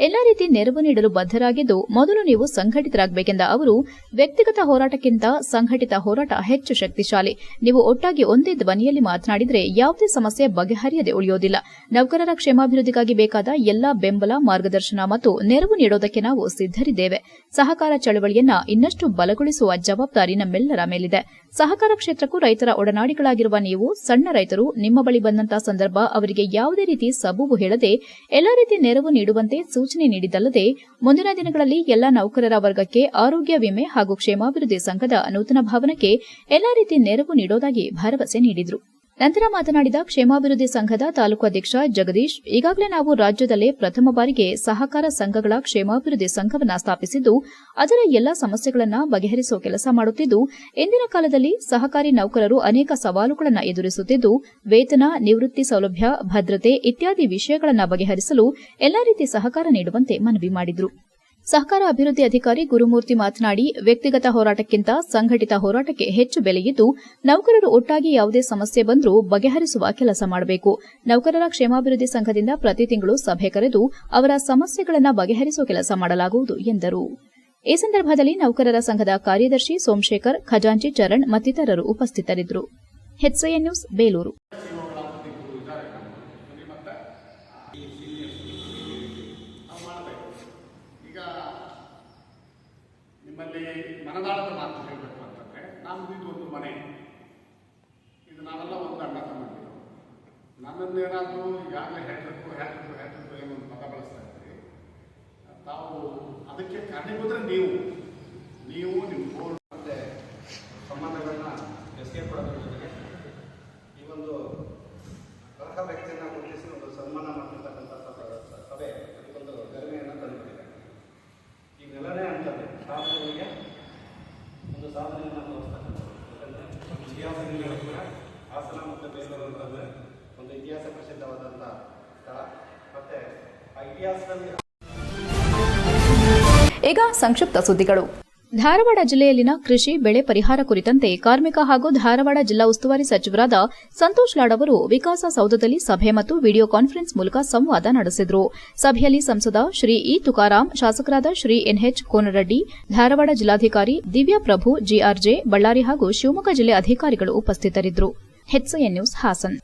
ಎಲ್ಲಾ ರೀತಿ ನೆರವು ನೀಡಲು ಬದ್ಧರಾಗಿದ್ದು ಮೊದಲು ನೀವು ಸಂಘಟಿತರಾಗಬೇಕೆಂದ ಅವರು, ವ್ಯಕ್ತಿಗತ ಹೋರಾಟಕ್ಕಿಂತ ಸಂಘಟಿತ ಹೋರಾಟ ಹೆಚ್ಚು ಶಕ್ತಿಶಾಲಿ. ನೀವು ಒಟ್ಟಾಗಿ ಒಂದೇ ಧ್ವನಿಯಲ್ಲಿ ಮಾತನಾಡಿದರೆ ಯಾವುದೇ ಸಮಸ್ಯೆ ಬಗೆಹರಿಯದೆ ಉಳಿಯೋದಿಲ್ಲ. ನೌಕರರ ಕ್ಷೇಮಾಭಿವೃದ್ಧಿಗಾಗಿ ಬೇಕಾದ ಎಲ್ಲಾ ಬೆಂಬಲ, ಮಾರ್ಗದರ್ಶನ ಮತ್ತು ನೆರವು ನೀಡೋದಕ್ಕೆ ನಾವು ಸಿದ್ದರಿದ್ದೇವೆ. ಸಹಕಾರ ಚಳವಳಿಯನ್ನ ಇನ್ನಷ್ಟು ಬಲಗೊಳಿಸುವ ಜವಾಬ್ದಾರಿ ನಮ್ಮೆಲ್ಲರ ಮೇಲಿದೆ. ಸಹಕಾರ ಕ್ಷೇತ್ರಕ್ಕೂ ರೈತರ ಒಡನಾಡಿಗಳಾಗಿರುವ ನೀವು, ಸಣ್ಣ ರೈತರು ನಿಮ್ಮ ಬಳಿ ಬಂದಂತಹ ಸಂದರ್ಭ ಅವರಿಗೆ ಯಾವುದೇ ರೀತಿ ಸಬೂಬು ಹೇಳದೆ ಎಲ್ಲಾ ರೀತಿ ನೆರವು ನೀಡುವಂತೆ ಸೂಚನೆ ನೀಡಿದ್ದಲ್ಲದೆ ಮುಂದಿನ ದಿನಗಳಲ್ಲಿ ಎಲ್ಲಾ ನೌಕರರ ವರ್ಗಕ್ಕೆ ಆರೋಗ್ಯ ವಿಮೆ ಹಾಗೂ ಕ್ಷೇಮಾಭಿವೃದ್ಧಿ ಸಂಘದ ನೂತನ ಭವನಕ್ಕೆ ಎಲ್ಲಾ ರೀತಿ ನೆರವು ನೀಡೋದಾಗಿ ಭರವಸೆ ನೀಡಿದರು. ನಂತರ ಮಾತನಾಡಿದ ಕ್ಷೇಮಾಭಿವೃದ್ಧಿ ಸಂಘದ ತಾಲೂಕು ಅಧ್ಯಕ್ಷ ಜಗದೀಶ್, ಈಗಾಗಲೇ ನಾವು ರಾಜ್ಯದಲ್ಲೇ ಪ್ರಥಮ ಬಾರಿಗೆ ಸಹಕಾರ ಸಂಘಗಳ ಕ್ಷೇಮಾಭಿವೃದ್ಧಿ ಸಂಘವನ್ನು ಸ್ಥಾಪಿಸಿದ್ದು ಅದರ ಎಲ್ಲಾ ಸಮಸ್ಯೆಗಳನ್ನು ಬಗೆಹರಿಸುವ ಕೆಲಸ ಮಾಡುತ್ತಿದ್ದು, ಇಂದಿನ ಕಾಲದಲ್ಲಿ ಸಹಕಾರಿ ನೌಕರರು ಅನೇಕ ಸವಾಲುಗಳನ್ನು ಎದುರಿಸುತ್ತಿದ್ದು ವೇತನ, ನಿವೃತ್ತಿ ಸೌಲಭ್ಯ, ಭದ್ರತೆ ಇತ್ಯಾದಿ ವಿಷಯಗಳನ್ನು ಬಗೆಹರಿಸಲು ಎಲ್ಲಾ ರೀತಿ ಸಹಕಾರ ನೀಡುವಂತೆ ಮನವಿ ಮಾಡಿದರು. ಸಹಕಾರ ಅಭಿವೃದ್ಧಿ ಅಧಿಕಾರಿ ಗುರುಮೂರ್ತಿ ಮಾತನಾಡಿ, ವ್ಯಕ್ತಿಗತ ಹೋರಾಟಕ್ಕಿಂತ ಸಂಘಟಿತ ಹೋರಾಟಕ್ಕೆ ಹೆಚ್ಚು ಬೆಲೆಯಿದ್ದು ನೌಕರರು ಒಟ್ಟಾಗಿ ಯಾವುದೇ ಸಮಸ್ಯೆ ಬಂದರೂ ಬಗೆಹರಿಸುವ ಕೆಲಸ ಮಾಡಬೇಕು. ನೌಕರರ ಕ್ಷೇಮಾಭಿವೃದ್ಧಿ ಸಂಘದಿಂದ ಪ್ರತಿ ತಿಂಗಳು ಸಭೆ ಕರೆದು ಅವರ ಸಮಸ್ಯೆಗಳನ್ನು ಬಗೆಹರಿಸುವ ಕೆಲಸ ಮಾಡಲಾಗುವುದು ಎಂದರು. ಈ ಸಂದರ್ಭದಲ್ಲಿ ನೌಕರರ ಸಂಘದ ಕಾರ್ಯದರ್ಶಿ ಸೋಮಶೇಖರ್, ಖಜಾಂಚಿ ಚರಣ್ ಮತ್ತಿತರರು ಉಪಸ್ಥಿತರಿದ್ದರು. HCN news, Belur. ನಿಮ್ಮಲ್ಲಿ ಮನದಾಳದ ಮಾತು ಹೇಳಬೇಕು ಅಂತಂದರೆ, ನಮ್ಮದು ಇದು ಒಂದು ಮನೆ, ಇದು ನಾವೆಲ್ಲ ಒಂದು ಅಣ್ಣ ತಮ್ಮಂದಿರು. ನನ್ನನ್ನೇನಾದರೂ ಈಗಾಗಲೇ ಹೇಳಬೇಕು ಏನೋ ಒಂದು ಪದ ಬಳಸ್ತಾ ಇರ್ತೀವಿ. ತಾವು ಅದಕ್ಕೆ ಕಾರಣೀಭೂತರೆ ನೀವು ನಿಮ್ಮ ಬೋರ್ಡ್ ಮತ್ತು ಸಂಬಂಧಗಳನ್ನ ಬೆಸೆಗೆ ಕೊಡೋದ್ರ ಜೊತೆಗೆ ಈ ಒಂದು ಅರ್ಹ ವ್ಯಕ್ತಿಯನ್ನು ಗುರುತಿಸಿ ಒಂದು ಸನ್ಮಾನ ಮಾಡ್ತಿರ್ತಕ್ಕಂಥ ಸಭೆ ಅದಕ್ಕೊಂದು ಗರಿಮೆಯನ್ನು ತಂದುಬಿಟ್ಟಿದೆ. ಈಗ ನೆಲನೇ ಅಂತದೆ ಸಾಧನೆಗಳಿಗೆ ಒಂದು ಸಾಧನೆಯನ್ನು ತೋರಿಸ್ತಕ್ಕಂಥದ್ದು. ಯಾಕಂದರೆ ಇತಿಹಾಸದಲ್ಲಿ ಕೂಡ ಹಾಸನ ಮತ್ತು ಬೇಲೂರು ಅಂತಂದರೆ ಒಂದು ಇತಿಹಾಸ ಪ್ರಸಿದ್ಧವಾದಂಥ ಸ್ಥಳ. ಮತ್ತು ಆ ಇತಿಹಾಸದಲ್ಲಿ ಈಗ ಸಂಕ್ಷಿಪ್ತ ಸುದ್ದಿಗಳು. ಧಾರವಾಡ ಜಿಲ್ಲೆಯಲ್ಲಿನ ಕೃಷಿ ಬೆಳೆ ಪರಿಹಾರ ಕುರಿತಂತೆ ಕಾರ್ಮಿಕ ಹಾಗೂ ಧಾರವಾಡ ಜಿಲ್ಲಾ ಉಸ್ತುವಾರಿ ಸಚಿವರಾದ ಸಂತೋಷ್ ಲಾಡ್ ಅವರು ವಿಕಾಸಸೌಧದಲ್ಲಿ ಸಭೆ ಮತ್ತು ವಿಡಿಯೋ ಕಾನ್ಫರೆನ್ಸ್ ಮೂಲಕ ಸಂವಾದ ನಡೆಸಿದರು. ಸಭೆಯಲ್ಲಿ ಸಂಸದ ಶ್ರೀ ಇ ತುಕಾರಾಂ, ಶಾಸಕರಾದ ಶ್ರೀ ಎನ್ಎಚ್ ಕೋನರೆಡ್ಡಿ, ಧಾರವಾಡ ಜಿಲ್ಲಾಧಿಕಾರಿ ದಿವ್ಯಾ ಪ್ರಭು, ಜಿಆರ್ಜೆ, ಬಳ್ಳಾರಿ ಹಾಗೂ ಶಿವಮೊಗ್ಗ ಜಿಲ್ಲೆ ಅಧಿಕಾರಿಗಳು ಉಪಸ್ಥಿತರಿದ್ದರು. HCN news, Haasan.